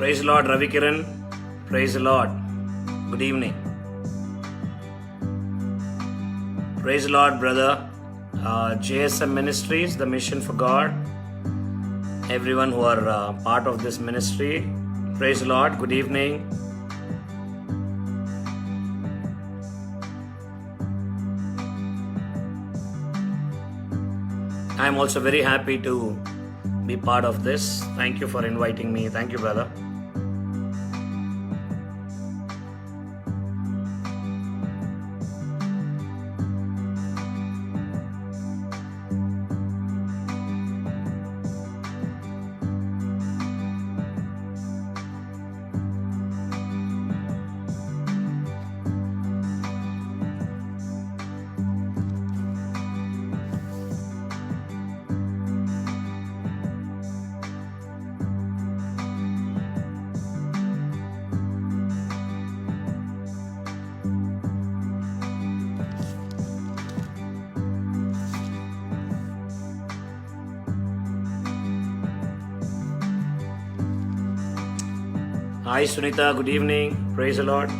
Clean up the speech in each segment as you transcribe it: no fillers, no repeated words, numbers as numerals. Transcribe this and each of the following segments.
Praise the Lord, Ravi Kiran. Praise the Lord. Good evening. Praise the Lord, brother. JSM Ministries, the Mission for God. Everyone who are part of this ministry. Praise the Lord. Good evening. I am also very happy to be part of this. Thank you for inviting me. Thank you, brother. Hi Sunita, good evening. Praise the Lord.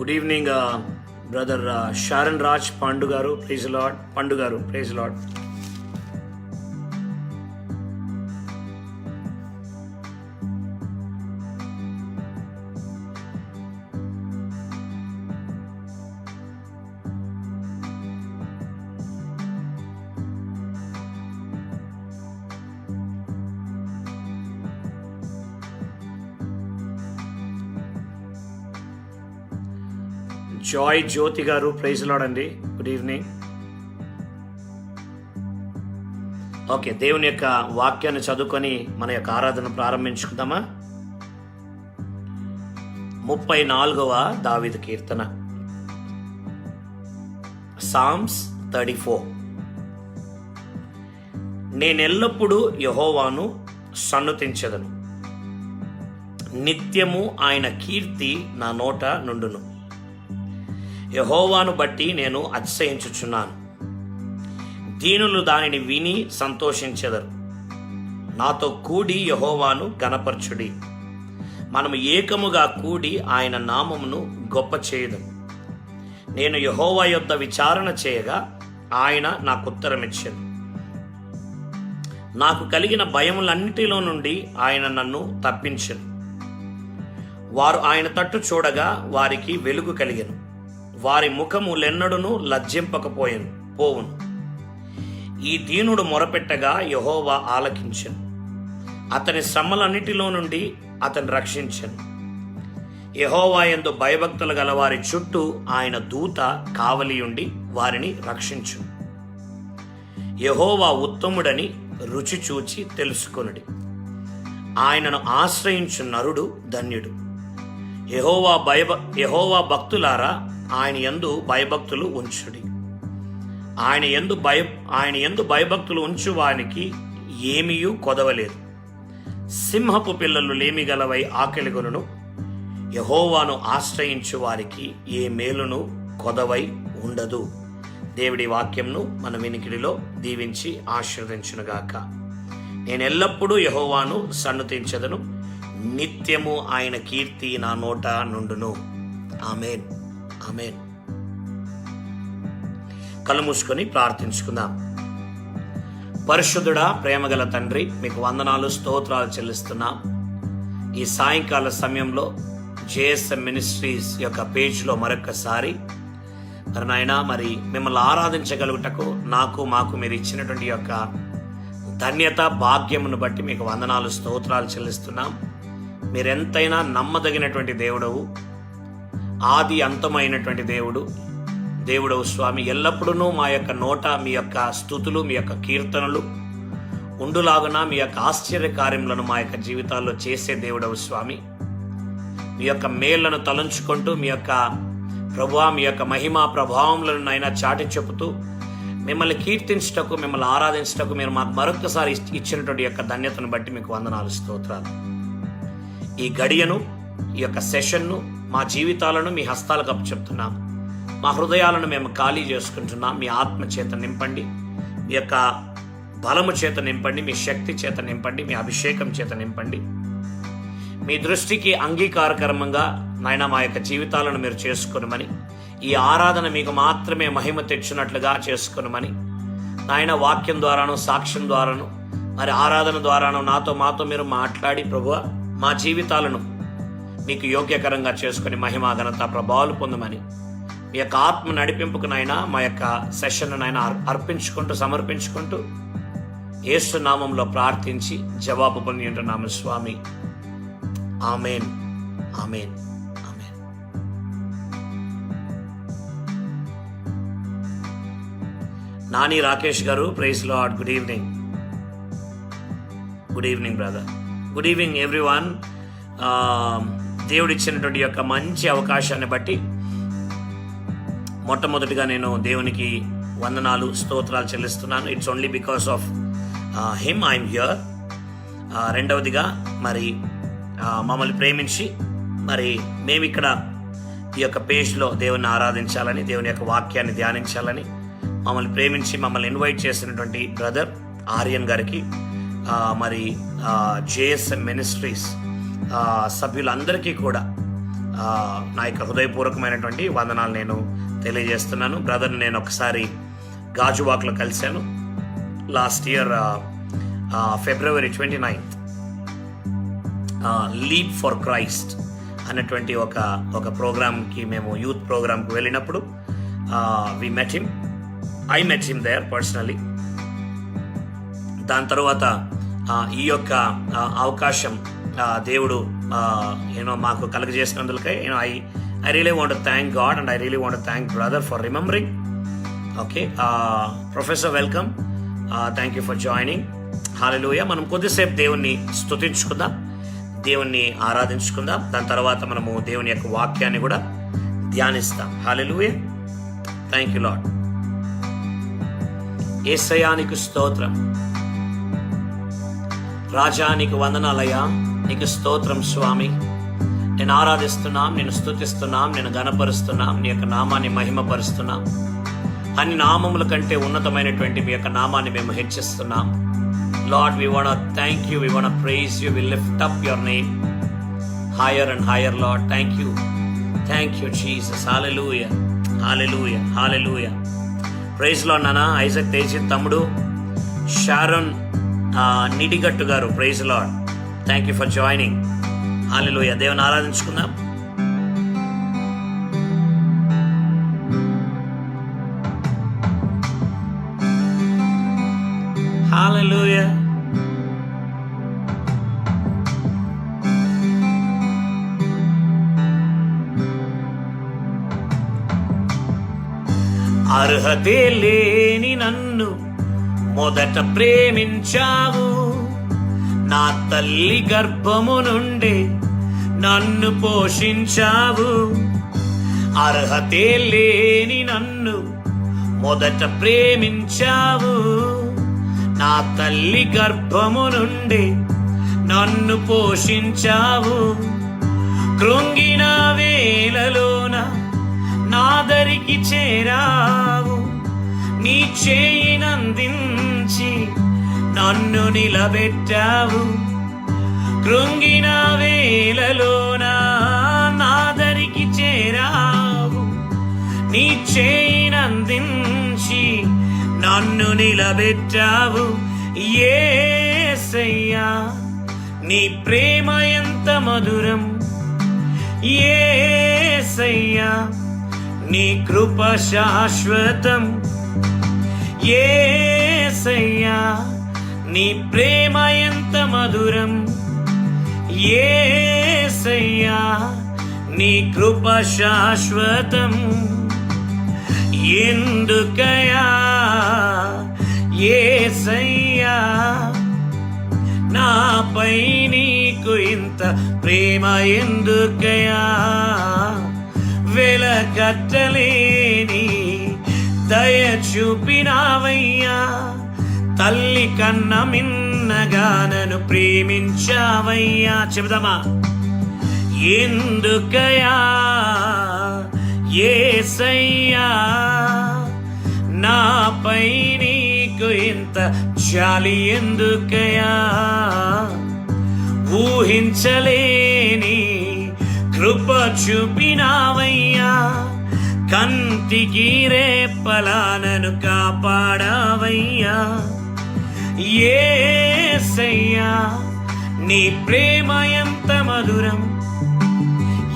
Good evening, brother Sharon Raj Pandugaru. Praise the Lord. Pandugaru, praise the Lord. Joy Jyothi గారు, praise lord అండి. Good evening. Okay, దేవుని యొక్క వాక్యాన్ని చదువుకొని మన యొక్క ఆరాధన ప్రారంభించుకుందామా? 34వ దావీదు కీర్తన, సామ్స్ 34. నేనెల్లప్పుడూ యెహోవాను సన్నుతించెదను, నిత్యము ఆయన కీర్తి నా నోట నుండును. యెహోవాను బట్టి నేను అతిశయించుచున్నాను, దీనులు దానిని విని సంతోషించెదరు. నాతో కూడి యెహోవాను ఘనపరచుడి, మనము ఏకముగా కూడి ఆయన నామమును గొప్ప చేయుదము. నేను యెహోవా యొద్ద విచారణ చేయగా ఆయన నాకు ఉత్తరమిచ్చెను. నాకు కలిగిన భయములన్నిటిలో నుండి ఆయన నన్ను తప్పించెను. వారు ఆయన తట్టు చూడగా వారికి వెలుగు కలిగెను, వారి ముఖములెన్నడును పోవును. ఈ దీనుడు మొరపెట్టగా యెహోవా ఆలకించెను, అతని శ్రమలన్నిటిలో నుండి అతన్ని రక్షించెను. యెహోవా యందు భయభక్తులు గల వారి చుట్టూ ఆయన దూత కావలియుండి వారిని రక్షించును. యెహోవా ఉత్తముడని రుచి చూచి తెలుసుకొనుడి, ఆయనను ఆశ్రయించు నరుడు ధన్యుడు. యెహోవా భక్తులారా, ఆయన యందు భయభక్తులు ఉంచుడి. ఆయన యందు భయభక్తులు ఉంచు వానికి ఏమీయూ కొదవలేదు. సింహపు పిల్లలు లేమిగలవై ఆకలిగొనును, యెహోవాను ఆశ్రయించు వారికి ఏ మేలును కొదవై ఉండదు. దేవుడి వాక్యంను మన వినికిడిలో దీవించి ఆశీర్వదించునుగాక. నేను ఎల్లప్పుడూ యెహోవాను సన్నుతించెదను, నిత్యము ఆయన కీర్తి నా నోట నుండును. ఆమేన్, ఆమేన్. కళ్ళు మూసుకొని ప్రార్థించుకుందాం. పరిశుద్ధుడా, ప్రేమగల తండ్రి, మీకు వందనాలు, స్తోత్రాలు చెల్లిస్తున్నాం. ఈ సాయంకాల సమయంలో JSM మినిస్ట్రీస్ యొక్క పేజ్లో మరొకసారి మరి నాయనా, మరి మిమ్మల్ని ఆరాధించగలుగుటకు మాకు మీరు ఇచ్చినటువంటి యొక్క ధన్యత భాగ్యమును బట్టి మీకు వందనాలు స్తోత్రాలు చెల్లిస్తున్నాం. మీరెంతైనా నమ్మదగినటువంటి దేవుడవు, ఆది అంతమైనటువంటి దేవుడవు స్వామి. ఎల్లప్పుడూ మా యొక్క నోట మీ యొక్క స్తుతులు, మీ యొక్క కీర్తనలు ఉండులాగున మీ యొక్క ఆశ్చర్య కార్యములను మా యొక్క జీవితాల్లో చేసే దేవుడవు స్వామి. మీ యొక్క మేళ్లను తలంచుకుంటూ మీ యొక్క ప్రభువా మీ యొక్క మహిమా ప్రభావములను అయినా చాటి చెబుతూ మిమ్మల్ని కీర్తించటకు, మిమ్మల్ని ఆరాధించటకు మీరు మాకు మరొకసారి ఇచ్చినటువంటి యొక్క ధన్యతను బట్టి మీకు వందనాలు స్తోత్రాలు. ఈ గడియను, ఈ యొక్క సెషన్ను, మా జీవితాలను మీ హస్తాలకు అప్పచెప్తున్నాం. మా హృదయాలను మేము ఖాళీ చేసుకుంటున్నాం. మీ ఆత్మ చేత నింపండి, మీ యొక్క బలము చేత నింపండి, మీ శక్తి చేత నింపండి, మీ అభిషేకం చేత నింపండి. మీ దృష్టికి అంగీకారకరంగా నాయన మా యొక్క జీవితాలను మీరు చేసుకొనమని, ఈ ఆరాధన మీకు మాత్రమే మహిమ తెచ్చినట్లుగా చేసుకొనమని నాయన వాక్యం ద్వారాను, సాక్ష్యం ద్వారాను, మరి ఆరాధన ద్వారాను మాతో మీరు మాట్లాడి ప్రభువా మా జీవితాలను మీకు యోగ్యకరంగా చేసుకుని మహిమ ఘనత ప్రభావాలు పొందమని మీ యొక్క ఆత్మ నడిపింపుకు నాయన మా యొక్క సెషన్ నాయన అర్పించుకుంటూ సమర్పించుకుంటూ యేసు నామంలో ప్రార్థించి జవాబు పొంది ఉంటున్నాము స్వామి. ఆమేన్, ఆమేన్, ఆమేన్. Nani Rakesh garu, praise Lord. Good evening, good evening brother, good evening everyone. దేవుడిచ్చినటువంటి యొక్క మంచి అవకాశాన్ని బట్టి మొట్టమొదటిగా నేను దేవునికి వందనాలు స్తోత్రాలు చెల్లిస్తున్నాను. It's only because of him I'm here. రెండవదిగా మరి మమ్మల్ని ప్రేమించి మరి మేమిక్కడ ఈ యొక్క పేజ్లో దేవుని ఆరాధించాలని, దేవుని యొక్క వాక్యాన్ని ధ్యానించాలని మమ్మల్ని ప్రేమించి మమ్మల్ని ఇన్వైట్ చేసినటువంటి బ్రదర్ ఆర్యన్ గారికి, మరి జేఎస్ఎం మినిస్ట్రీస్ సభ్యులందరికీ కూడా నా యొక్క హృదయపూర్వకమైనటువంటి వందనాలు నేను తెలియజేస్తున్నాను. బ్రదర్ని నేను ఒకసారి గాజువాక్లో కలిశాను last year February 29th. Leap for Christ అనేటువంటి ఒక ప్రోగ్రామ్కి మేము యూత్ ప్రోగ్రామ్కి వెళ్ళినప్పుడు I met him there personally. దాని తర్వాత ఈ యొక్క అవకాశం దేవుడు మాకు కలుగజేసినందుకై I really want to thank God and I really want to thank brother for remembering. Okay, Professor, welcome. Thank you for joining. Hallelujah. మనం కొద్దిసేపు దేవుణ్ణి స్తుతించుకుందాం, దేవుణ్ణి ఆరాధించుకుందాం. దాని తర్వాత మనము దేవుని యొక్క వాక్యాన్ని కూడా ధ్యానిస్తాం. హల్లెలూయా. Thank you lord. యేసయ్యా నీకు స్తోత్రం, రాజా నీకు వందనాలయ్యా, నీకు స్తోత్రం స్వామి. నేను ఆరాధిస్తున్నాం, నేను స్తుతిస్తున్నాం, నేను ఘనపరుస్తున్నాం, నీ యొక్క నామాన్ని మహిమపరుస్తున్నాం. అన్ని నామముల కంటే ఉన్నతమైనటువంటి మీ యొక్క నామాన్ని మేము హెచ్చిస్తున్నాం. Lord, we want to thank you, we want to praise you, we lift up your name higher and higher, Lord. Thank you Jesus. Hallelujah, hallelujah, hallelujah. Praise Lord. Nana Isaac Tejit Tammudu, Sharon Nidigattu garu, praise Lord. Thank you for joining. Hallelujah. దేవుని ఆరాధించుకుందాం. Hallelujah. అర్హతే లేని నన్ను మొదట ప్రేమించావు, నా తల్లి గర్భము నుండి నన్ను పోషించావు. అర్హతే లేని నన్ను మొదట ప్రేమించావు, నా తల్లి గర్భము నుండి నన్ను పోషించావు. కృంగిన వేళలోన నాదరికి చేరావు, నీ చేయినందించి నన్ను నిలబెట్టావు. కృంగిన వేళలోన నాదరికి చేరావు, నీ చేయినందించి నన్ను నిలబెట్టావు. యేసయ్యా నీ ప్రేమ ఎంత మధురం, యేసయ్యా నీ కృప శాశ్వతం. యేసయ్యా నీ ప్రేమ ఎంత మధురం యేసయ్యా, నీ కృప శాశ్వతం. ఎందుకయ్యా యేసయ్యా, నాపై నీకు ఇంత ప్రేమ ఎందుకయ్యా, వెలకట్టలేని దయ చూపినావయ్యా, తల్లి కన్న మిన్నగా నన్ను ప్రేమించావయ్యా. చెబుదామా? ఎందుకయ్యా యేసయ్యా, నాపై నీకు ఇంత జాలి ఎందుకయ్యా, ఊహించలేని కృప చూపినావయ్యా, కంటికి రేపలా నన్ను కాపాడావయ్యా. యేసయ్యా, నీ ప్రేమ ఎంత మధురం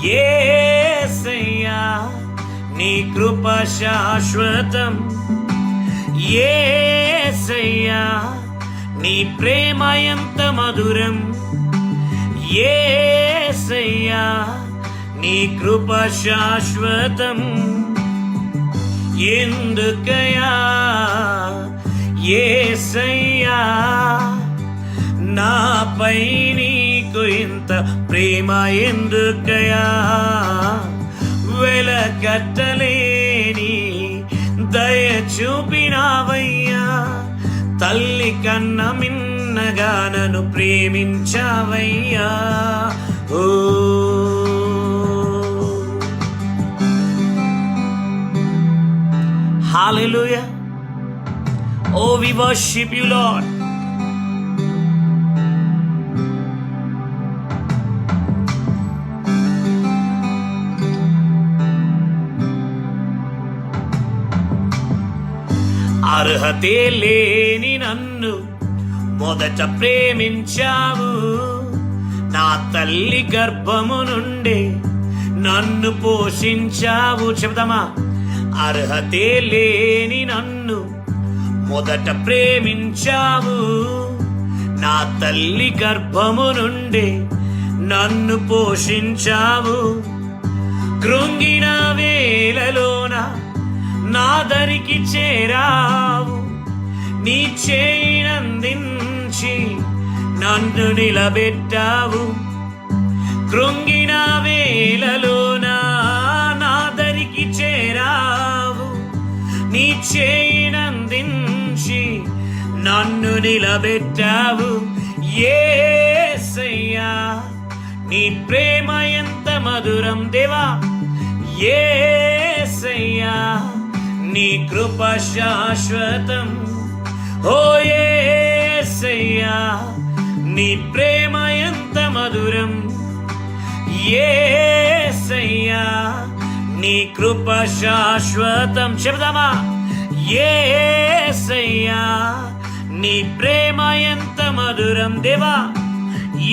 యేసయ్యా, నీ కృప శాశ్వతం. యేసయ్యా, నీ ప్రేమ ఎంత మధురం యేసయ్యా, నీ కృప శాశ్వతం. ఎందుకయ్యా యేసయ్యా, నాపై నీకు ఇంత ప్రేమ ఎందుకయ్యా, వెలకట్టలేని దయ చూపినావయ్యా, తల్లి కన్న మిన్నగా నన్ను ప్రేమించావయ్యా. ఓ హల్లెలూయా. Oh, we worship you, Lord. అర్హతే లేని నన్ను మొదట ప్రేమించావు, నా తల్లి గర్భము నుండి నన్ను పోషించావు. చెబుదామా? అర్హతే లేని నన్ను మొదట ప్రేమించావు, నా తల్లి గర్భము నుండి నన్ను పోషించావు. కృంగిన వేళలోన నా దరికి చేరావు, నీ చేయినందించి నన్ను నిలబెట్టావు. కృంగిన వేళలోన నా దరికి చేరావు, నీ చేయినందించి నన్ను నిలబెట్టావు. యేసయ్యా, నీ ప్రేమ ఎంత మధురం దేవా, యేసయ్యా, నీ కృప శాశ్వతం. ఓ యేసయ్యా, నీ ప్రేమ ఎంత మధురం యేసయ్యా, నీ కృప శాశ్వతం. చెబుదామా? యేసయ్యా, నీ ప్రేమ ఎంత మధురం దేవా,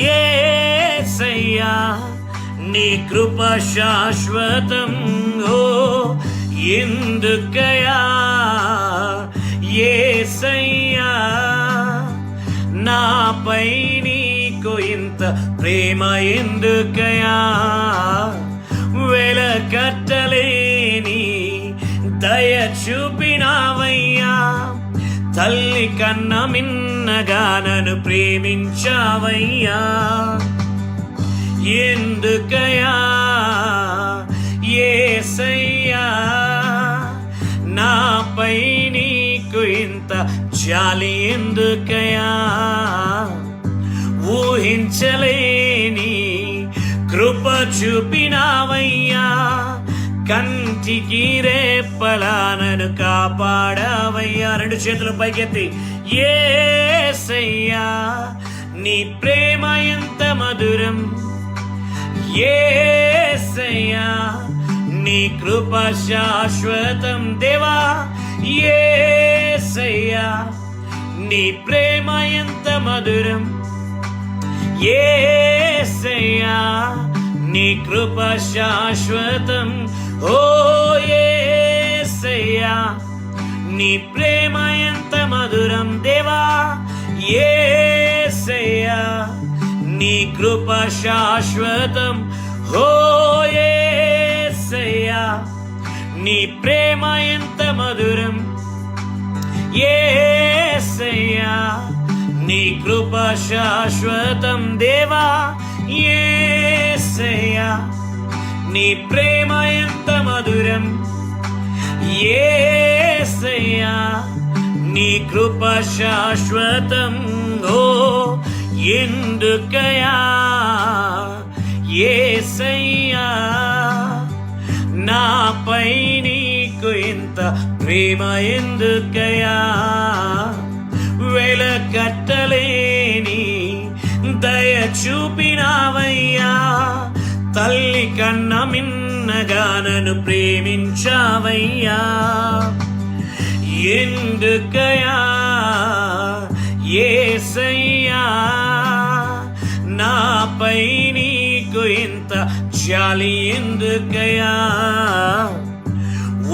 యేసయ్యా, నీ కృప శాశ్వతం. ఓ ఎందుకయ్యా యేసయ్యా, నాపై నీకు ఇంత ప్రేమ ఎందుకయ్యా, వెలకట్టలేని దయ చూపినావయ్యా, తల్లి కన్న మిన్నగా నన్ను ప్రేమించావయ్యా. ఎందుకయ్యా యేసయ్యా, నాపై నీకు ఇంత జాలి ఎందుకయ్యా, ఊహించలేని కృప చూపినావయ్యా, కంటికి రేపలా నన్ను కాపాడావయ్యా. రెండు చేతులు పైకెత్తి యేసయ్యా, నీ ప్రేమ ఎంత మధురం యేసయ్యా, నీ కృప శాశ్వతం. దేవా యేసయ్యా, నీ ప్రేమ ఎంత మధురం యేసయ్యా, నీ కృప శాశ్వతం. ఓ యేసయ్యా, నీ ప్రేమ ఎంత మధురం దేవా, కృప శాశ్వతం. ఓ యేసయ్యా, నీ ప్రేమ ఎంత మధురం. యేసయ్యా, నీ కృప శాశ్వతం. దేవా యేసయ్యా, నీ ప్రేమ ఎంత మధురం. యేసయ్యా, నీ కృప శాశ్వతం. ఓ ఎందుకయా యేసయ్యా, నాపై నీకు ఇంత ప్రేమ ఎందుకయా. వెలకట్టలేని దయ చూపినావయ్యా, తల్లి కన్న మిన్నగా నన్ను ప్రేమించావయ్యా. ఎందుకయా యేసయ్యా, నాపై నీకు ఇంత జాలి ఎందుకయా.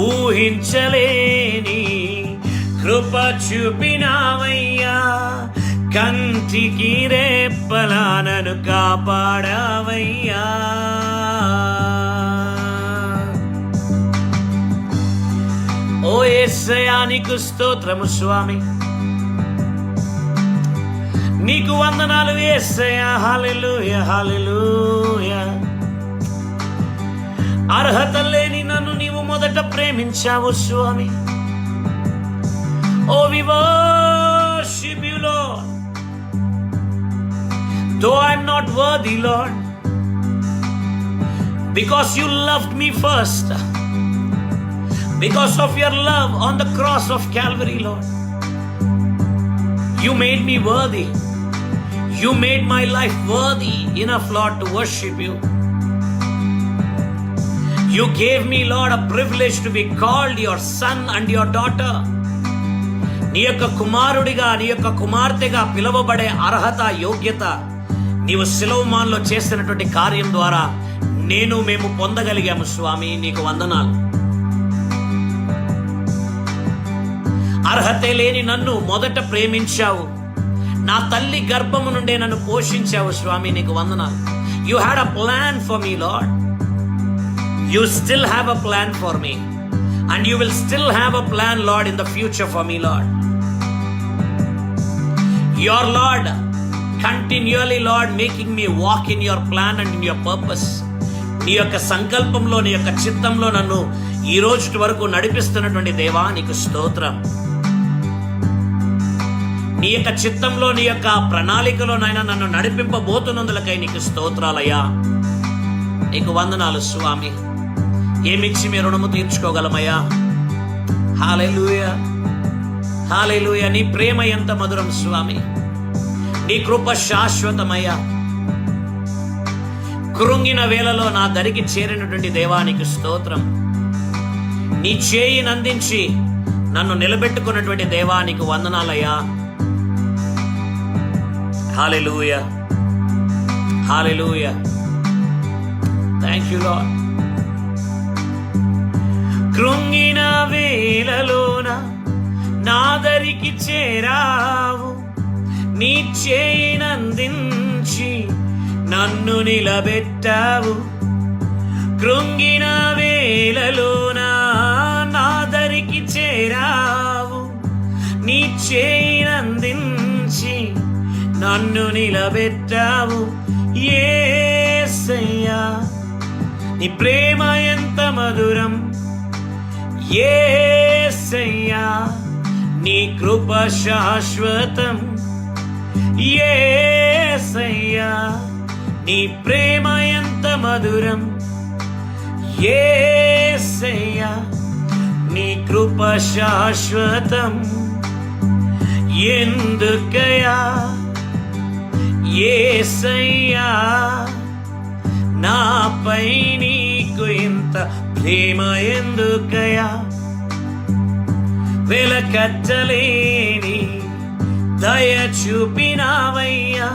ఊహించలేని కృప చూపినావయ్యా, కంటికి రెప్పలా నన్ను కాపాడావయ్యా. ఓ యేసయ్యా, నీకు స్తోత్రము స్వామి, నీకు వందనాలు యేసయ్యా. హల్లెలూయా, హల్లెలూయా. అర్హత లేని నన్ను నీవు మొదట ప్రేమించావు స్వామి. Oh, we worship you, Lord. Though I'm not worthy, Lord, because you loved me first, because of your love on the cross of Calvary, Lord, you made me worthy. You made my life worthy enough, Lord, to worship you. You gave me, Lord, a privilege to be called your son and your daughter. నీ యొక్క కుమారుడిగా, నీ యొక్క కుమార్తెగా పిలువబడే అర్హత, యోగ్యత నీవు శిలువమాన్లో చేసినటువంటి కార్యం ద్వారా మేము పొందగలిగాము స్వామి. నీకు వందనాలు. అర్హతే లేని నన్ను మొదట ప్రేమించావు. నా తల్లి గర్భము నుండే నన్ను పోషించావు స్వామి. నీకు వందనాలు. You had a plan for me, lord. You still have a plan for me, and you will still have a plan, Lord, in the future for me, Lord. Your Lord continually, Lord, making me walk in your plan and in your purpose. నీ యొక్క సంకల్పంలో, నీ యొక్క చిత్తంలో నన్ను ఈ రోజు వరకు నడిపిస్తున్నటువంటి దేవా, నీకు స్తోత్రం. నీ యొక్క చిత్తంలో, నీ యొక్క ప్రణాళికలో నాయన నన్ను నడిపింపబోతున్నందులకై నీకు స్తోత్రాలయ్యా. నీకు వందనాలు స్వామి. ఏమిచ్చి మీ రుణము తీర్చుకోగలమయ్యా. హల్లెలూయా, హల్లెలూయా. నీ ప్రేమ ఎంత మధురం స్వామి. నీ కృప శాశ్వతమయ్యా. కృంగిన వేళలో నా దరికి చేరినటువంటి దేవానికి స్తోత్రం. నీ చేయి నందించి నన్ను నిలబెట్టుకున్నటువంటి దేవానికి వందనాలయ్యా. Hallelujah, hallelujah. Thank you lord. కృంగిన వేళలోన నా దరికి చేరావు, నీ చేయి నందించి నన్ను నిలబెట్టావు. కృంగిన వేళలోన నా దరికి చేరావు, నీ చేయి నందించి నన్ను నిలబెట్టావు. యేసయ్యా, నీ ప్రేమ ఎంత మధురం. యేసయ్యా, నీ కృప శాశ్వతం. యేసయ్యా, నీ ప్రేమ ఎంత మధురం. యేసయ్యా, నీ కృప శాశ్వతం. ఎందుకయ్యా యేసయ్యా, నాపై నీకు ఇంత ప్రేమ ఎందుకయ్యా. వెలకట్టలేని దయ చూపినావయ్యా,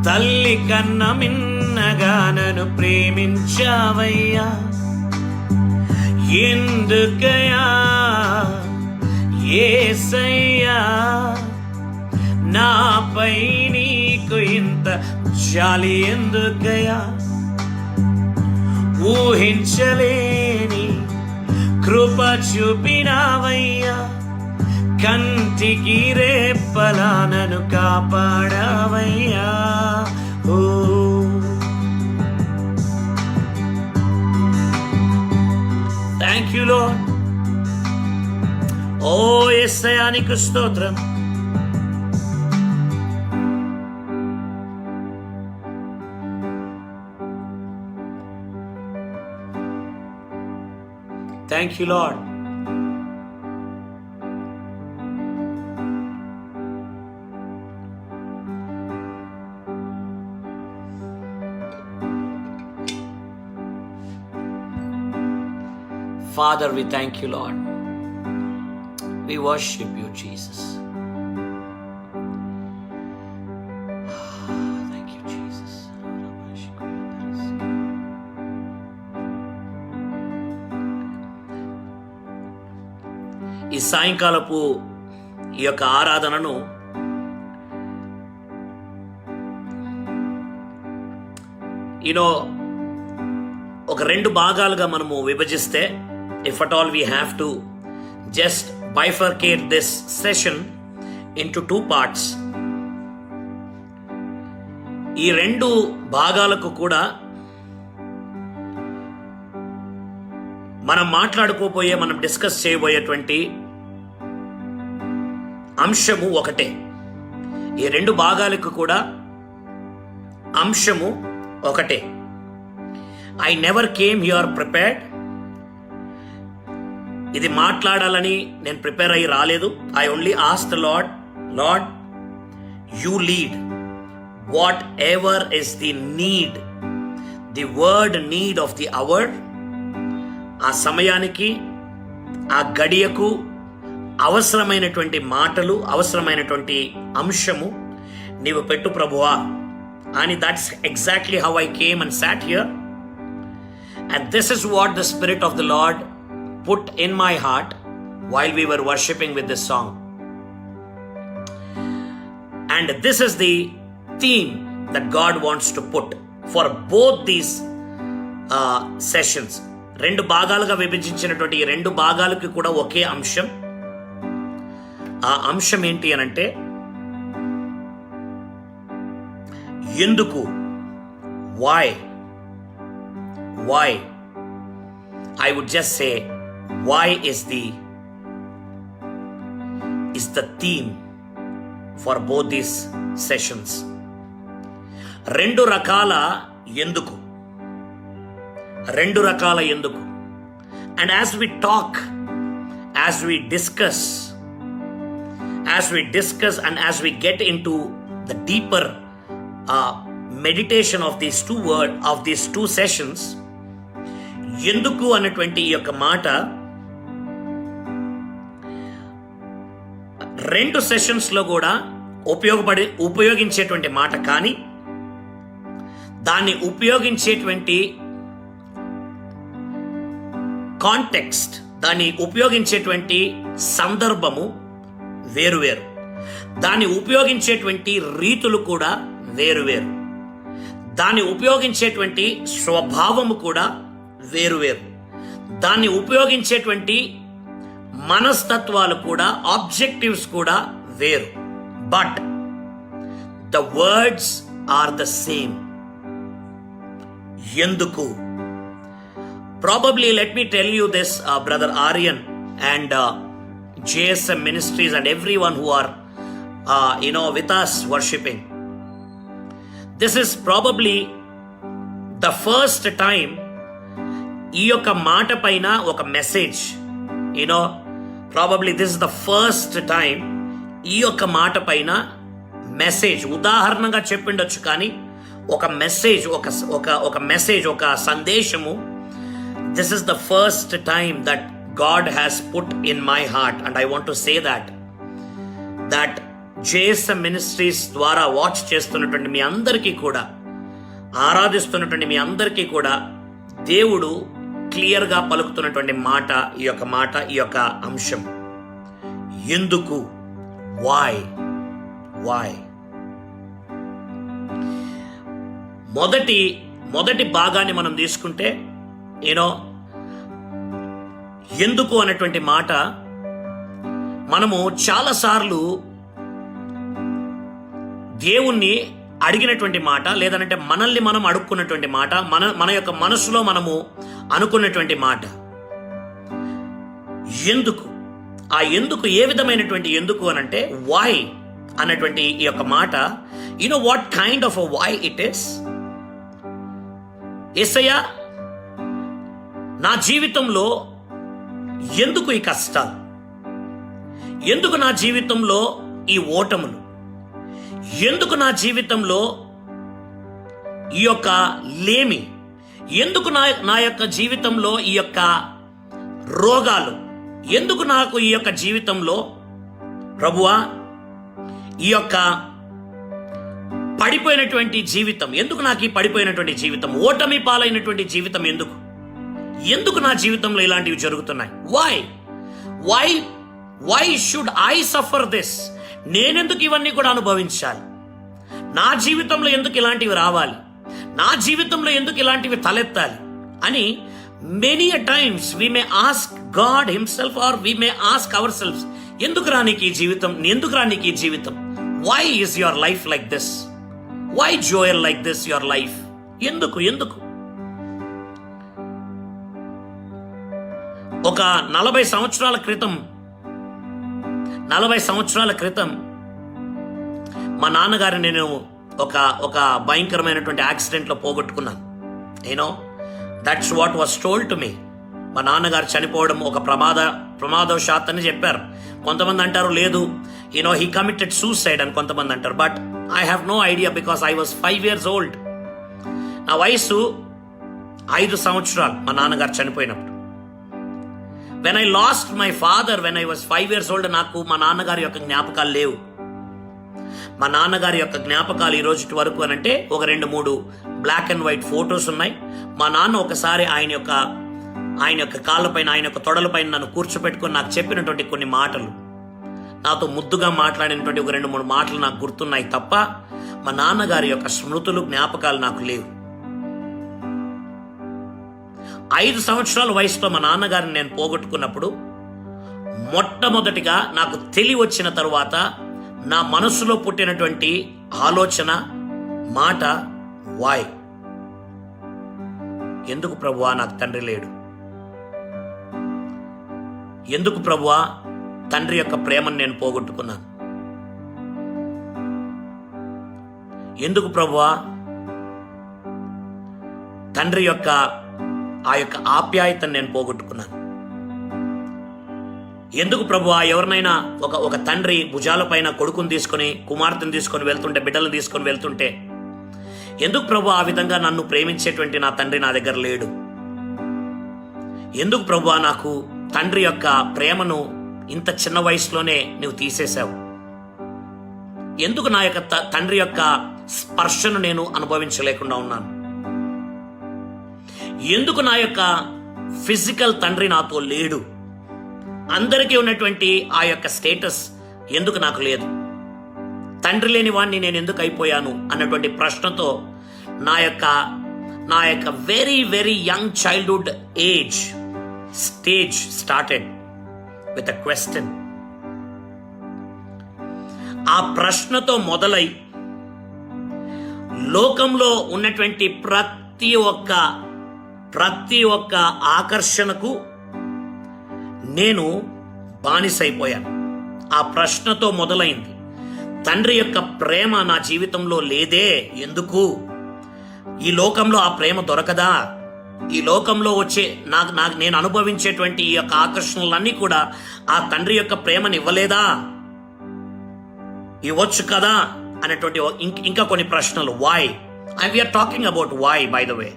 తల్లి కన్న మిన్నగా నన్ను ప్రేమించావయ్యా. ఎందుకయ్యా యేసయ్యా, నాపై నీ నీకు ఇంత జాలి ఎందుకయ్యా, ఊహించలేని కృప చూపినావయ్యా, కంటికి రేపలా నన్ను కాపాడావయ్యా. ఓ థ్యాంక్ యూ లార్డ్. ఓ యేసయ్యా నీకు స్తోత్రం. Thank you lord. Father, we thank you, Lord. We worship you, Jesus. Thank you, Jesus. ఈ సాయంకాలపు ఈ యొక్క ఆరాధనను ఒక రెండు భాగాలుగా మనము విభజిస్తే, if at all we have to just bifurcate this session into 2 parts, ఈ రెండు భాగాలకు కూడా మనం మాట్లాడుకోబోయే, మనం డిస్కస్ చేయబోయేటువంటి అంశము ఒకటే. ఈ రెండు భాగాలకు కూడా అంశము ఒకటే. I never came here prepared. ఇది మాట్లాడాలని నేను ప్రిపేర్ అయ్యి రాలేదు. I only asked the Lord, Lord, you lead. Whatever is the need, the word need of the hour, ఆ సమయానికి, ఆ గడియకు అవసరమైనటువంటి మాటలు, అవసరమైనటువంటి అంశము నీవు పెట్టు ప్రభువా అని. that's exactly how I came and sat here. And this is what the Spirit of the Lord put in my heart while we were worshiping with this song. And this is the theme that God wants to put for both these sessions. రెండు భాగాలుగా విభజించినటువంటి ఈ రెండు భాగాలకి కూడా ఒకే అంశం. ఆ అంశం ఏంటి అనంటే, ఎందుకు, why. I would just say, why is the theme for both these sessions. రెండు రకాల ఎందుకు. And as we talk, as we discuss and as we get into the deeper meditation of these two sessions, ఎందుకు అన్నటువంటి ఈ యొక్క మాట రెండు sessions లో కూడా ఉపయోగించేటువంటి మాట. కానీ దాన్ని ఉపయోగించేటువంటి కాంటెక్స్ట్, దాన్ని ఉపయోగించేటువంటి సందర్భము వేరువేరు. దాన్ని ఉపయోగించేటువంటి రీతులు కూడా వేరువేరు. దాన్ని ఉపయోగించేటువంటి స్వభావము కూడా వేరువేరు. దాన్ని ఉపయోగించేటువంటి మనస్తత్వాలు కూడా, ఆబ్జెక్టివ్స్ కూడా వేరు. But the words are the same. ఎందుకు? Probably let me tell you this, Brother Aryan and JSM Ministries and everyone who are with us worshiping. This is probably the first time ఈ యొక్క మాట పైన ఒక message, probably this is the first time ఈ యొక్క మాట పైన message, ఉదాహరణగా చెప్పిండొచ్చు కానీ ఒక మెసేజ్, ఒక సందేశము, this is the first time that God has put in my heart. And I want to say that JSM Ministries ద్వారా వాచ్ చేస్తున్నటువంటి మీ అందరికీ కూడా, ఆరాధిస్తున్నటువంటి మీ అందరికీ కూడా దేవుడు క్లియర్గా పలుకుతున్నటువంటి మాట, ఈ యొక్క అంశం ఎందుకు. why మొదటి భాగాన్ని మనం తీసుకుంటే ఎందుకు అనేటువంటి మాట మనము చాలాసార్లు దేవుణ్ణి అడిగినటువంటి మాట, లేదంటే మనల్ని మనం అడుక్కున్నటువంటి మాట, మన యొక్క మనసులో మనము అనుకున్నటువంటి మాట. ఎందుకు? ఆ ఎందుకు ఏ విధమైనటువంటి ఎందుకు అనంటే వై అన్నటువంటి ఈ యొక్క మాట, what kind of why it is. యేసయ్యా, నా జీవితంలో ఎందుకు ఈ కష్టాలు, ఎందుకు నా జీవితంలో ఈ ఓటములు, ఎందుకు నా జీవితంలో ఈ యొక్క లేమి, ఎందుకు నా యొక్క జీవితంలో ఈ యొక్క రోగాలు, ఎందుకు నాకు ఈ యొక్క జీవితంలో ప్రభువా ఈ యొక్క పడిపోయినటువంటి జీవితం, ఎందుకు నాకు ఈ పడిపోయినటువంటి జీవితం, ఓటమి పాలైనటువంటి జీవితం ఎందుకు నా జీవితంలో ఇలాంటివి జరుగుతున్నాయి? Why should I suffer this? నేనెందుకు ఇవన్నీ కూడా అనుభవించాలి? నా జీవితంలో ఎందుకు ఇలాంటివి రావాలి? నా జీవితంలో ఎందుకు ఇలాంటివి తలెత్తాలి అని many a times we may ask God himself, or we may ask ourselves, ఎందుకు రా నీకు ఈ జీవితం, ఎందుకు రా నీకు ఈ జీవితం? Why is your life like this? Why Joel like this your life? ఎందుకు ఒక 40 సంవత్సరాల క్రితం మా నాన్నగారిని నేను ఒక భయంకరమైనటువంటి యాక్సిడెంట్లో పోగొట్టుకున్నాను. That's what was told to me. మా నాన్నగారు చనిపోవడం ఒక ప్రమాదవశాత్ అని చెప్పారు. కొంతమంది అంటారు లేదు, హీ కమిటెడ్ సూసైడ్ అని కొంతమంది అంటారు. But I have no idea, because I was 5 years old. నా వయసు 5 సంవత్సరాలు మా నాన్నగారు చనిపోయినప్పుడు. When I lost my father when I was 5 years old, నాకు మా నాన్నగారి యొక్క జ్ఞాపకాలు లేవు. మా నాన్నగారి యొక్క జ్ఞాపకాలు ఈ రోజు వరకు అనంటే ఒక 2-3 బ్లాక్ అండ్ వైట్ ఫొటోస్ ఉన్నాయి. మా నాన్న ఒకసారి ఆయన యొక్క కాళ్ళపైన, ఆయన యొక్క తొడలపైన నన్ను కూర్చోపెట్టుకొని నాకు చెప్పినటువంటి కొన్ని మాటలు, నాతో ముద్దుగా మాట్లాడినటువంటి ఒక 2-3 మాటలు నాకు గుర్తున్నాయి తప్ప మా నాన్నగారి యొక్క స్మృతులు, జ్ఞాపకాలు నాకు లేవు. 5 సంవత్సరాల వయసులో మా నాన్నగారిని నేను పోగొట్టుకున్నప్పుడు మొట్టమొదటిగా నాకు తెలివి వచ్చిన తరువాత నా మనసులో పుట్టినటువంటి ఆలోచన, మాట, వాయ్, ఎందుకు ప్రభువా నాకు తండ్రి లేడు? ఎందుకు ప్రభువా తండ్రి యొక్క ప్రేమను నేను పోగొట్టుకున్నాను? ఎందుకు ప్రభువా తండ్రి యొక్క ఆ యొక్క ఆప్యాయతను నేను పోగొట్టుకున్నాను? ఎందుకు ప్రభువా ఎవరినైనా ఒక తండ్రి భుజాలపైన కొడుకుని తీసుకొని, కుమార్తెను తీసుకొని వెళ్తుంటే, బిడ్డలను తీసుకొని వెళ్తుంటే, ఎందుకు ప్రభు ఆ విధంగా నన్ను ప్రేమించేటువంటి నా తండ్రి నా దగ్గర లేడు? ఎందుకు ప్రభువా నాకు తండ్రి యొక్క ప్రేమను ఇంత చిన్న వయసులోనే నువ్వు తీసేశావు? ఎందుకు నా యొక్క తండ్రి యొక్క స్పర్శను నేను అనుభవించలేకుండా ఉన్నాను? ఎందుకు నా యొక్క ఫిజికల్ తండ్రి నాతో లేడు? అందరికీ ఉన్నటువంటి ఆ యొక్క స్టేటస్ ఎందుకు నాకు లేదు? తండ్రి లేని వాడిని నేను ఎందుకు అయిపోయాను అన్నటువంటి ప్రశ్నతో నా యొక్క very very young childhood stage started with a question. ఆ ప్రశ్నతో మొదలై లోకంలో ఉన్నటువంటి ప్రతి ఒక్క ఆకర్షణకు నేను బానిసైపోయాను. ఆ ప్రశ్నతో మొదలైంది. తండ్రి యొక్క ప్రేమ నా జీవితంలో లేదే, ఎందుకు? ఈ లోకంలో ఆ ప్రేమ దొరకదా? ఈ లోకంలో వచ్చే నేను అనుభవించేటువంటి ఈ యొక్క ఆకర్షణలన్నీ కూడా ఆ తండ్రి యొక్క ప్రేమను ఇవ్వలేదా? ఇవ్వచ్చు కదా అనేటువంటి ఇంకా కొన్ని ప్రశ్నలు. Why? We are talking about why, by the way.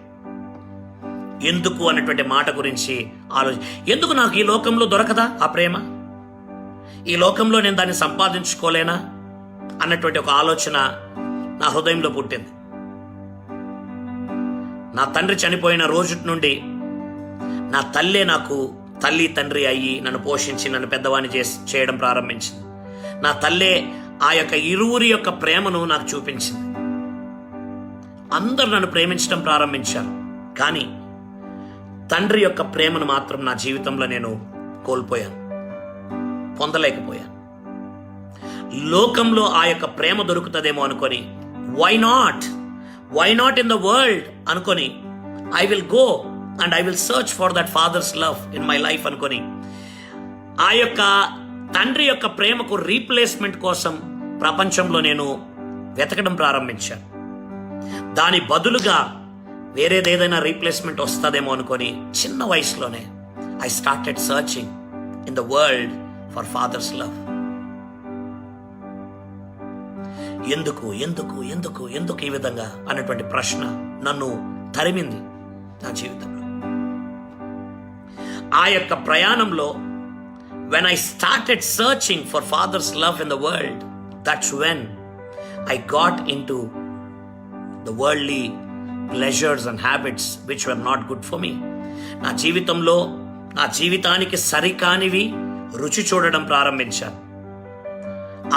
ఎందుకు అన్నటువంటి మాట గురించి ఎందుకు నాకు ఈ లోకంలో దొరకదా ఆ ప్రేమ? ఈ లోకంలో నేను దాన్ని సంపాదించుకోలేనా అన్నటువంటి ఒక ఆలోచన నా హృదయంలో పుట్టింది. నా తండ్రి చనిపోయిన రోజు నుండి నా తల్లే నాకు తల్లి తండ్రి అయ్యి నన్ను పోషించి నన్ను పెద్దవాణ్ణి చేయడం ప్రారంభించింది. నా తల్లే ఆ యొక్క ఇరువురి యొక్క ప్రేమను నాకు చూపించింది. అందరూ నన్ను ప్రేమించడం ప్రారంభించారు. కానీ తండ్రి యొక్క ప్రేమను మాత్రం నా జీవితంలో నేను కోల్పోయాను, పొందలేకపోయాను. లోకంలో ఆ యొక్క ప్రేమ దొరుకుతుందేమో అనుకొని why not in the world అనుకొని I will go and I will search for that father's love in my life అనుకొని ఆ యొక్క తండ్రి యొక్క ప్రేమకు రీప్లేస్మెంట్ కోసం ప్రపంచంలో నేను వెతకడం ప్రారంభించాను. దాని బదులుగా వేరేదేదైనా రీప్లేస్మెంట్ వస్తుందేమో అనుకొని చిన్న వయసులోనే I started searching in the world for fathers love. ఎందుకు ఎందుకు ఎందుకు ఎందుకు ఈ విధంగా అనేటువంటి ప్రశ్న నన్ను తరిమింది నా జీవితంలో. ఆ యొక్క ప్రయాణంలో when I started searching for father's love in the world, that's when I got into the worldly pleasures and habits which were not good for me. నా జీవితంలో నా జీవితానికి సరికానివి రుచి చూడడం ప్రారంభించాను.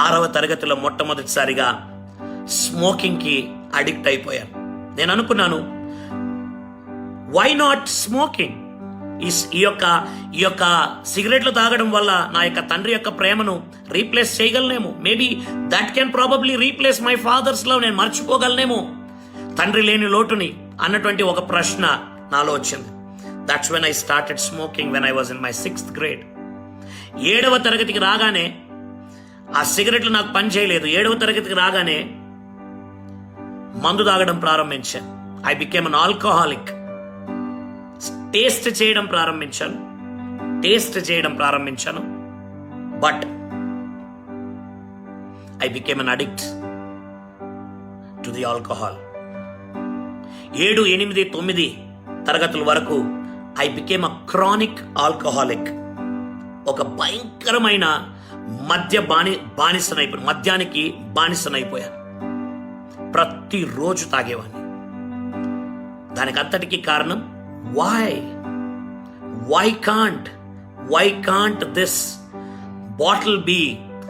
6వ తరగతిలో మొట్టమొదటిసారిగా స్మోకింగ్కి అడిక్ట్ అయిపోయాను. నేను అనుకున్నాను, వై నాట్ స్మోకింగ్? ఈ యొక్క సిగరెట్లు తాగడం వల్ల నా యొక్క తండ్రి యొక్క ప్రేమను రీప్లేస్ చేయగలనేమో. Maybe that can probably replace my father's love. నేను మర్చిపోగలనేమో తండ్రి లేని లోటుని అన్నటువంటి ఒక ప్రశ్న నాలో వచ్చింది. That's when I started smoking when I was in my 6th grade. 7వ తరగతికి రాగానే ఆ సిగరెట్లు నాకు పని చేయలేదు. 7వ తరగతికి రాగానే మందు తాగడం ప్రారంభించాను. I became an alcoholic. Taste చేయడం ప్రారంభించాను but I became an addict to the alcohol. 7, 8, 9 తరగతుల వరకు I became a chronic alcoholic. ఒక భయంకరమైన మద్యానికి బానిసనైపోయాను. ప్రతిరోజు తాగేవాడిని. దానికి అంతటికీ కారణం why can't this bottle be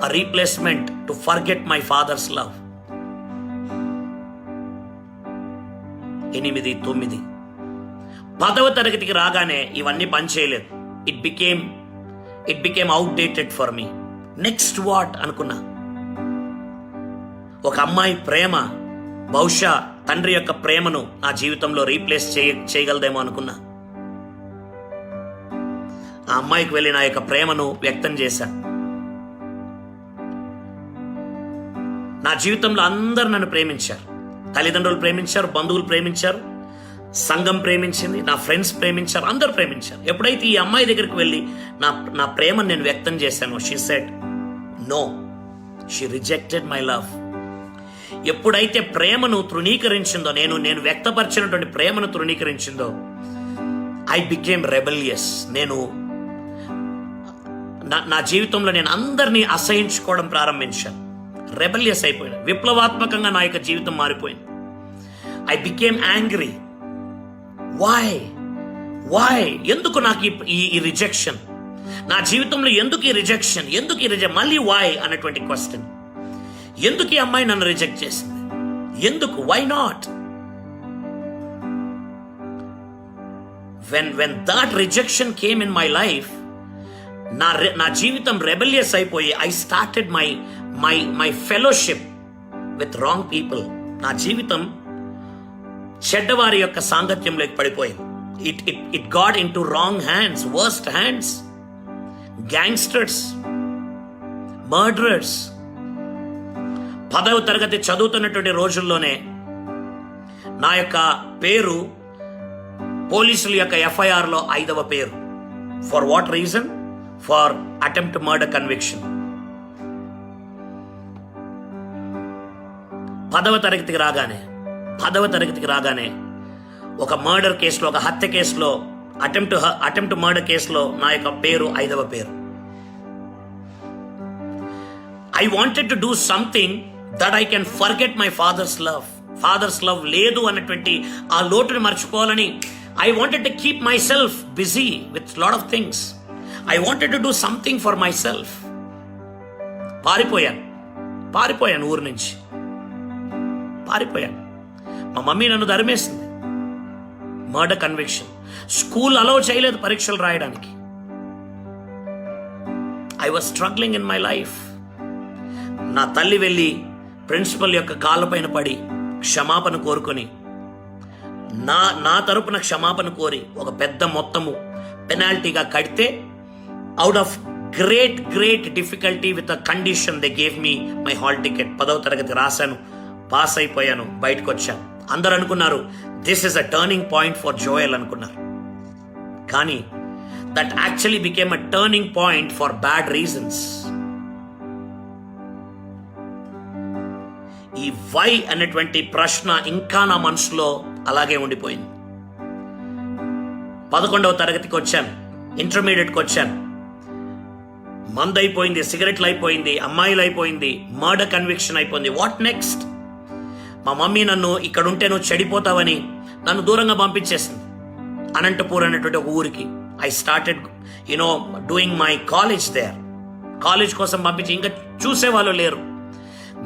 a replacement to forget my father's love? 8, 9 10వ తరగతికి రాగానే ఇవన్నీ పనిచేయలేదు. It became outdated for me. Next what అనుకున్నా. ఒక అమ్మాయి ప్రేమ బహుశా తండ్రి యొక్క ప్రేమను నా జీవితంలో రీప్లేస్ చేయగలదేమో అనుకున్నా. ఆ అమ్మాయికి వెళ్ళి నా యొక్క ప్రేమను వ్యక్తం చేశా. నా జీవితంలో అందరూ నన్ను ప్రేమించారు. తల్లిదండ్రులు ప్రేమించారు, బంధువులు ప్రేమించారు, సంఘం ప్రేమించింది, నా ఫ్రెండ్స్ ప్రేమించారు, అందరూ ప్రేమించారు. ఎప్పుడైతే ఈ అమ్మాయి దగ్గరికి వెళ్ళి నా ప్రేమను నేను వ్యక్తం చేశానో, she said no, she rejected my love. ఎప్పుడైతే ప్రేమను తృణీకరించిందో, నేను వ్యక్తపరిచినటువంటి ప్రేమను తృణీకరించిందో, ఐ బికేమ్ రెబెలియస్. నేను నా జీవితంలో నేను అందరినీ అసహించుకోవడం ప్రారంభించాను. రెబెలియస్ అయిపోయాను. విప్లవాత్మకంగా నా యొక్క జీవితం మారిపోయింది. I became angry. వై ఎందుకు నాకు ఈ రిజెక్షన్? నా జీవితంలో ఎందుకు ఈ రిజెక్షన్? మళ్ళీ వై అనేటువంటి క్వశ్చన్. ఎందుకు ఈ అమ్మాయి నన్ను రిజెక్ట్ చేసింది? ఎందుకు? Why not? when that rejection came in my life, నా జీవితం రెబెలియస్ అయిపోయి I started my fellowship with wrong people. నా జీవితం చెడ్డవారి యొక్క సాంగత్యంలోకి పడిపోయింది. It got in to wrong hands, worst hands, gangsters, murderers. 10వ తరగతి చదువుతున్నటువంటి రోజుల్లోనే నా యొక్క పేరు పోలీసుల యొక్క FIRలో 5వ పేరు. For what reason? For attempt murder conviction. 10వ తరగతికి రాగానే ఒక మర్డర్ కేసులో, ఒక హత్య కేసులో, అటెంప్ట్ మర్డర్ కేసులో నా యొక్క పేరు 5వ పేరు. I wanted to do something that I can forget my father's love. Fathers love లేదు అన్నటువంటి ఆ లోటుని మర్చిపోవాలని I wanted to keep myself busy with lot of things. I wanted to do something for myself. పారిపోయాను ఊరు నుంచి. మా mummy నన్ను ధర్మేసింది. Murder conviction. School allow చేయలేదు పరీక్షలు రాయడానికి. I was struggling in my life. నా తల్లి వెళ్ళి ప్రిన్సిపల్ యొక్క కాళ్ళపైన పడి క్షమాపణ కోరుకొని నా తరపున క్షమాపణ కోరి ఒక పెద్ద మొత్తము పెనాల్టీగా కడితే, out of great difficulty with a condition they gave me my hall ticket. 10వ తరగతి రాశాను, పాస్ అయిపోయాను, బయటకు వచ్చాను. అందరూ అనుకున్నారు this is a turning point for Joel అనుకున్నారు. కానీ that actually became a turning point for bad reasons. ఈ వై అనేటువంటి ప్రశ్న ఇంకా నా మనసులో అలాగే ఉండిపోయింది. 11వ తరగతికి వచ్చాను, ఇంటర్మీడియట్కి వచ్చాను. మందు అయిపోయింది, సిగరెట్లు అయిపోయింది, అమ్మాయిలు అయిపోయింది, మర్డర్ కన్విక్షన్ అయిపోయింది. What next? మా మమ్మీ నన్ను ఇక్కడ ఉంటే నువ్వు చెడిపోతావని నన్ను దూరంగా పంపించేసింది, అనంతపూర్ అనేటువంటి ఒక ఊరికి. I started doing my college there. College కోసం పంపించి ఇంకా చూసేవాళ్ళు లేరు,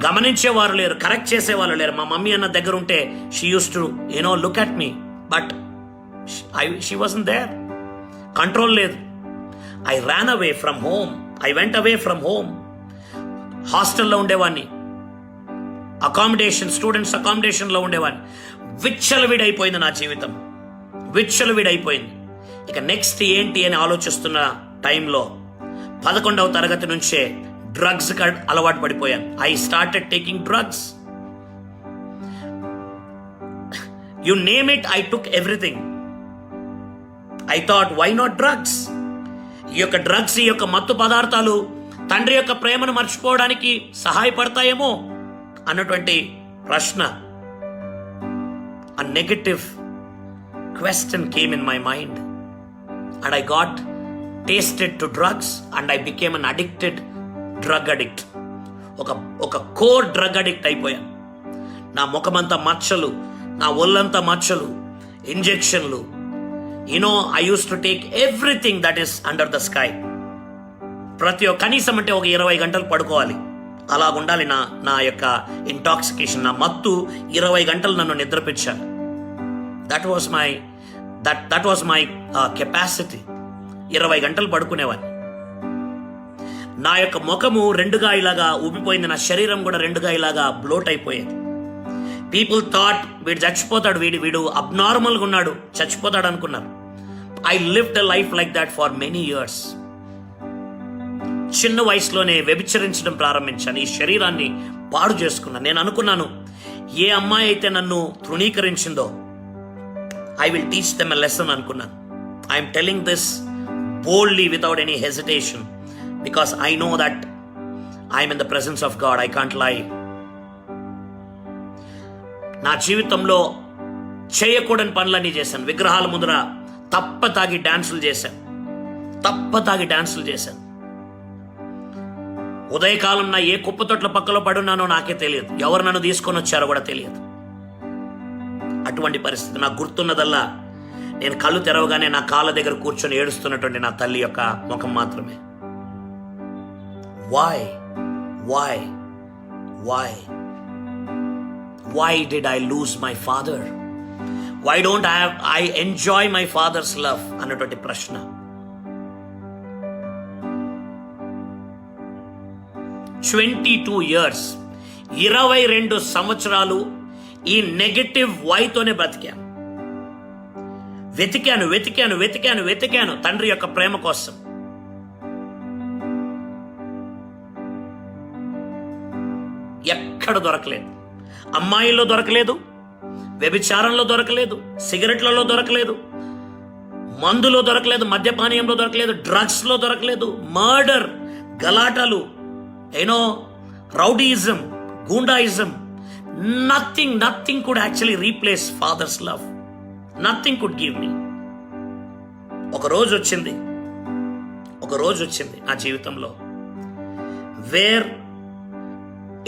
గమనించేవారు లేరు, కరెక్ట్ చేసేవాళ్ళు లేరు. మా మమ్మీ అన్న దగ్గర ఉంటే she use to look at me, but she wasn't there. Control లేదు. I ran away from home. I went away from home. హాస్టల్లో ఉండేవాడిని, స్టూడెంట్స్ అకామిడేషన్లో ఉండేవాడిని. విచ్చలవిడైపోయింది నా జీవితం, విచ్చలవిడైపోయింది. ఇక నెక్స్ట్ ఏంటి అని ఆలోచిస్తున్న టైంలో 11వ తరగతి నుంచే డ్రగ్స్ అలవాటు పడిపోయాను. I started taking drugs. You name it, I took everything. I thought why not drugs? ఈ యొక్క డ్రగ్స్, ఈ యొక్క మత్తు పదార్థాలు తండ్రి యొక్క ప్రేమను మర్చిపోవడానికి సహాయపడతాయేమో అన్నటువంటి ప్రశ్న, a negative question came in my mind, and I got tasted to drugs and I became an addicted drug addict. ఒక కోర్ డ్రగ్ అడిక్ట్ అయిపోయాను. నా ముఖమంతా మచ్చలు, నా ఒళ్ళంతా మచ్చలు, ఇంజెక్షన్లు. I used to take everything that is under the sky. కనీసం అంటే ఒక 20 గంటలు పడుకోవాలి, అలా ఉండాలి నా యొక్క ఇంటాక్సికేషన్. నా మత్తు 20 గంటలు నన్ను నిద్రపించాలి. That was my capacity. 20 గంటలు పడుకునేవాడిని. నా యొక్క ముఖము 2గా ఇలాగా ఊపిపోయింది, నా శరీరం కూడా 2గా ఇలాగా బ్లోట్ అయిపోయేది. పీపుల్ థాట్ వీడు చచ్చిపోతాడు, వీడు అబ్నార్మల్గా ఉన్నాడు, చచ్చిపోతాడు అనుకున్నారు. I lived a life like that for many years. చిన్న వయసులోనే వ్యభిచరించడం ప్రారంభించాను, ఈ శరీరాన్ని పాడు చేసుకున్నాను. నేను అనుకున్నాను, ఏ అమ్మాయి అయితే నన్ను తృణీకరించిందో I will teach them a lesson అనుకున్నాను. I'm telling this boldly without any hesitation, because I know that I am in the presence of God. I can't lie. నా జీవితంలో చేయకూడని పనులన్నీ చేశాను. విగ్రహాల ముందర తప్ప తాగి డాన్సులు చేశాను. ఉదయకాలం నా ఏ కుప్పతొట్ల పక్కలో పడున్నానో నాకే తెలియదు, ఎవరు నన్ను తీసుకొని వచ్చారో కూడా తెలియదు. అటువంటి పరిస్థితి. నాకు గుర్తున్నదల్లా నేను కళ్ళు తెరవగానే నా కాళ్ళ దగ్గర కూర్చొని ఏడుస్తున్నటువంటి నా తల్లి యొక్క ముఖం మాత్రమే. Why did I lose my father? Why don't I enjoy my father's love? అన్నటువంటి ప్రశ్న. 22 years, 22 సంవత్సరాలు ఈ నెగటివ్ వైతోనే బ్రతికాను. వెతికాను తండ్రి యొక్క ప్రేమ కోసం. ఎక్కడ దొరకలేదు. అమ్మాయిల్లో దొరకలేదు, వ్యభిచారంలో దొరకలేదు, సిగరెట్లలో దొరకలేదు, మందులో దొరకలేదు, మద్యపానీయంలో దొరకలేదు, డ్రగ్స్లో దొరకలేదు, మర్డర్, గలాటలు, రౌడీయిజం, గూండాయిజం. Nothing could actually replace father's love. Nothing could give me. ఒక రోజు వచ్చింది నా జీవితంలో, where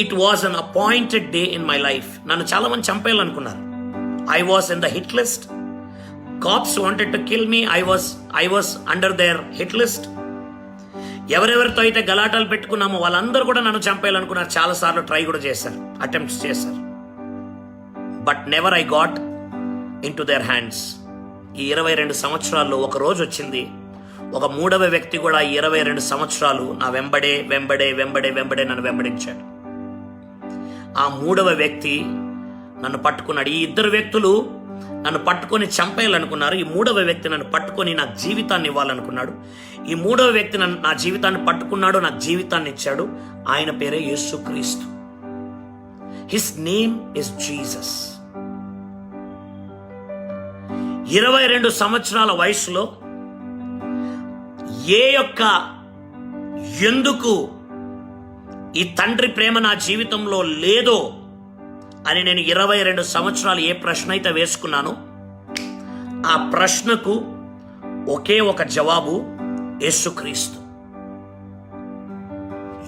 it was an appointed day in my life. నన్ను చాలా మంది చంపేయాలనుకున్నారు. I was in the hit list. Cops wanted to kill me. I was under their hit list. ఎవరెవరితో అయితే గలాటాలు పెట్టుకున్నామో వాళ్ళందరూ కూడా నన్ను చంపేయాలనుకున్నారు. చాలా సార్లు ట్రై కూడా చేశారు, అటెంప్ట్స్ చేశారు. But never I got in to their hands. ఈ 22 సంవత్సరాల్లో ఒక రోజు వచ్చింది, ఒక మూడవ వ్యక్తి కూడా 22 సంవత్సరాలు నా వెంబడే నన్ను వెంబడించాడు. ఆ మూడవ వ్యక్తి నన్ను పట్టుకున్నాడు. ఈ 2 వ్యక్తులు నన్ను పట్టుకొని చంపేయాలనుకున్నారు. ఈ మూడవ వ్యక్తి నన్ను పట్టుకొని నాకు జీవితాన్ని ఇవ్వాలనుకున్నాడు. ఈ మూడవ వ్యక్తి నా జీవితాన్ని పట్టుకున్నాడు, నాకు జీవితాన్ని ఇచ్చాడు. ఆయన పేరే యేసుక్రీస్తు. His name is Jesus. 22 సంవత్సరాల వయసులో ఎందుకు ఈ తండ్రి ప్రేమ నా జీవితంలో లేదో అని నేను 22 సంవత్సరాలు ఏ ప్రశ్న అయితే వేసుకున్నానో ఆ ప్రశ్నకు ఒకే ఒక జవాబు, యేసుక్రీస్తు.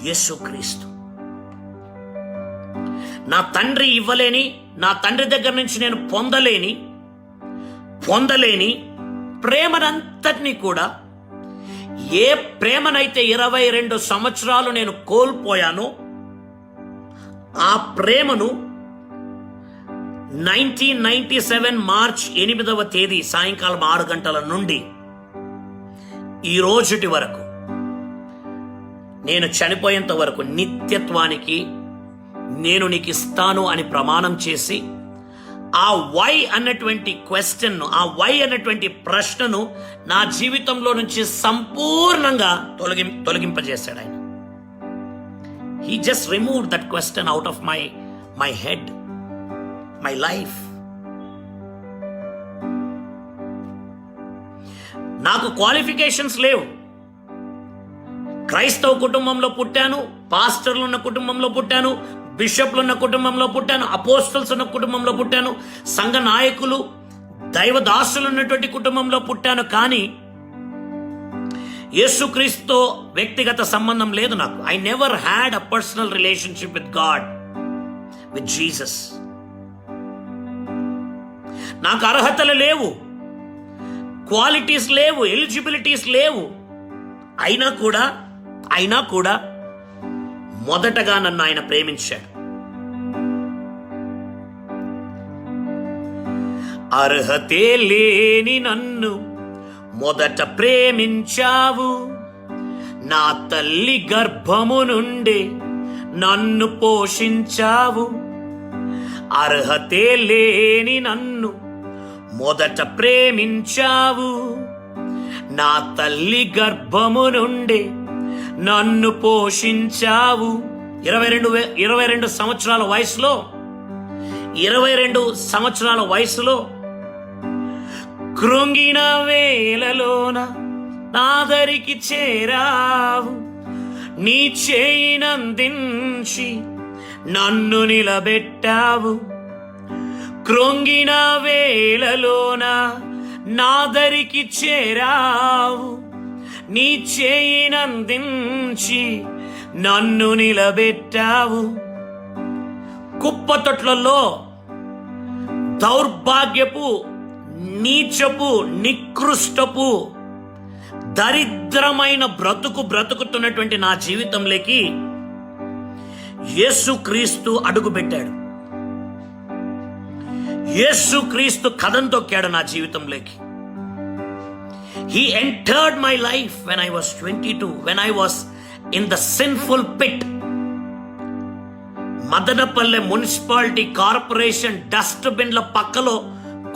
యేసుక్రీస్తు. నా తండ్రి ఇవ్వలేని, నా తండ్రి దగ్గర నుంచి నేను పొందలేని ప్రేమనంతటినీ కూడా, ఏ ప్రేమనైతే 22 సంవత్సరాలు నేను కోల్పోయానో ఆ ప్రేమను 1997 మార్చ్ 8వ తేదీ సాయంకాలం 6 గంటల నుండి ఈ రోజుటి వరకు, నేను చనిపోయేంత వరకు నిత్యత్వానికి నేను నీకు ఇస్తాను అని ప్రమాణం చేసి ఆ వై అన్నటువంటి క్వశ్చన్, ఆ వై అన్నటువంటి ప్రశ్నను నా జీవితంలో నుంచి సంపూర్ణంగా తొలగింపజేశాడు ఆయన. He just remove that question out of my head, my life. నాకు క్వాలిఫికేషన్స్ లేవు. క్రైస్తవ కుటుంబంలో పుట్టాను, పాస్టర్లు ఉన్న కుటుంబంలో పుట్టాను, బిషప్లు ఉన్న కుటుంబంలో పుట్టాను, అపోస్తల్స్ ఉన్న కుటుంబంలో పుట్టాను, సంఘ నాయకులు, దైవదాసులు ఉన్నటువంటి కుటుంబంలో పుట్టాను. కానీ యేసుక్రీస్తుతో వ్యక్తిగత సంబంధం లేదు నాకు. I never had a personal relationship with God, with Jesus. నాకు అర్హతలు లేవు, క్వాలిటీస్ లేవు, ఎలిజిబిలిటీస్ లేవు. అయినా కూడా మొదటగా నన్ను ఆయన ప్రేమించాడు. అర్హతే లేని నన్ను మొదట ప్రేమించావు, నా తల్లి గర్భము నుండి నన్ను పోషించావు. అర్హతే లేని నన్ను మొదట ప్రేమించావు, నా తల్లి గర్భము నుండి నన్ను పోషించావు. 22 సంవత్సరాల వయసులో 22 సంవత్సరాల వయసులో కృంగిన వేళలోన నాదరికి చేరావు, నీ చేయినందించి నన్ను నిలబెట్టావు. కృంగిన వేళలోన నాదరికి చేరావు, నీ చేయినందించి నన్ను నిలబెట్టావు. కుప్పతొట్లలో దౌర్భాగ్యపు, నీచపు, నికృష్టపు, దరిద్రమైన బ్రతుకుతున్నటువంటి నా జీవితంలోకి యేసుక్రీస్తు అడుగుపెట్టాడు. యేసుక్రీస్తు కదం తొక్కాడు నా జీవితంలోకి. He entered my life when I was 22, when I was in the sinful pit. Madanapalle municipality corporation dust బిన్ల పక్కలో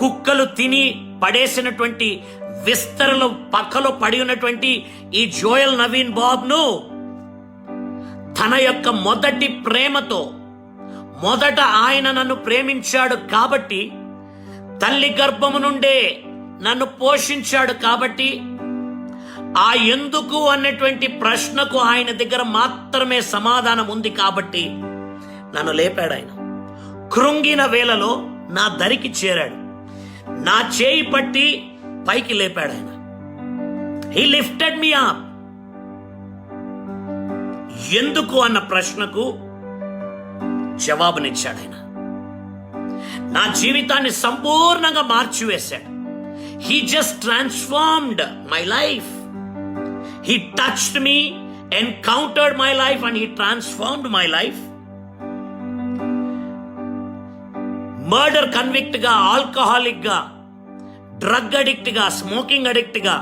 కుక్కలు తిని పడేసినటువంటి విస్తరల పక్కలో పడి ఉన్నటువంటి ఈ జోయల్ నవీన్ బాబ్ను తన యొక్క మొదటి ప్రేమతో, మొదట ఆయన నన్ను ప్రేమించాడు కాబట్టి, తల్లి గర్భము నుండే నన్ను పోషించాడు కాబట్టి, ఆ ఎందుకు అన్నటువంటి ప్రశ్నకు ఆయన దగ్గర మాత్రమే సమాధానం ఉంది కాబట్టి నన్ను లేపాడు ఆయన. కృంగిన వేళలో నా దరికి చేరాడు, నా చేయి పట్టి పైకి లేపాడు ఆయన. He lifted me up. ఎందుకు అన్న ప్రశ్నకు జవాబునిచ్చాడు ఆయన. నా జీవితాన్ని సంపూర్ణంగా మార్చివేశాడు. He just transformed my life. He touched me, encountered my life, and he transformed my life. Murder కన్విక్ట్గా, ఆల్కహాలిక్గా, డ్రగ్ అడిక్ట్గా, స్మోకింగ్ అడిక్ట్గా,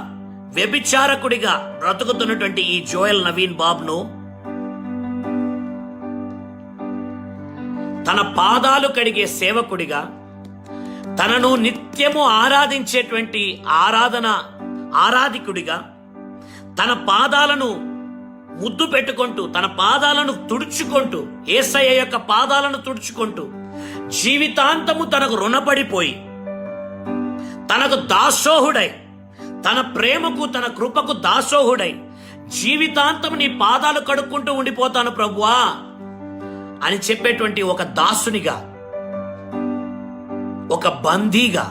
వ్యభిచారకుడిగా బ్రతుకుతున్నటువంటి ఈ జోయల్ నవీన్ బాబును తన పాదాలు కడిగే సేవకుడిగా, తనను నిత్యము ఆరాధించేటువంటి ఆరాధికుడిగా, తన పాదాలను ముద్దు పెట్టుకుంటూ, తన పాదాలను తుడుచుకుంటూ, యేసయ్య యొక్క పాదాలను తుడుచుకుంటూ జీవితాంతము తనకు రుణపడిపోయి, తనకు దాసోహుడై, తన ప్రేమకు, తన కృపకు దాసోహుడై, జీవితాంతం నీ పాదాలు కడుక్కుంటూ ఉండిపోతాను ప్రభువా అని చెప్పేటువంటి ఒక దాసునిగా, ఒక బందీగా,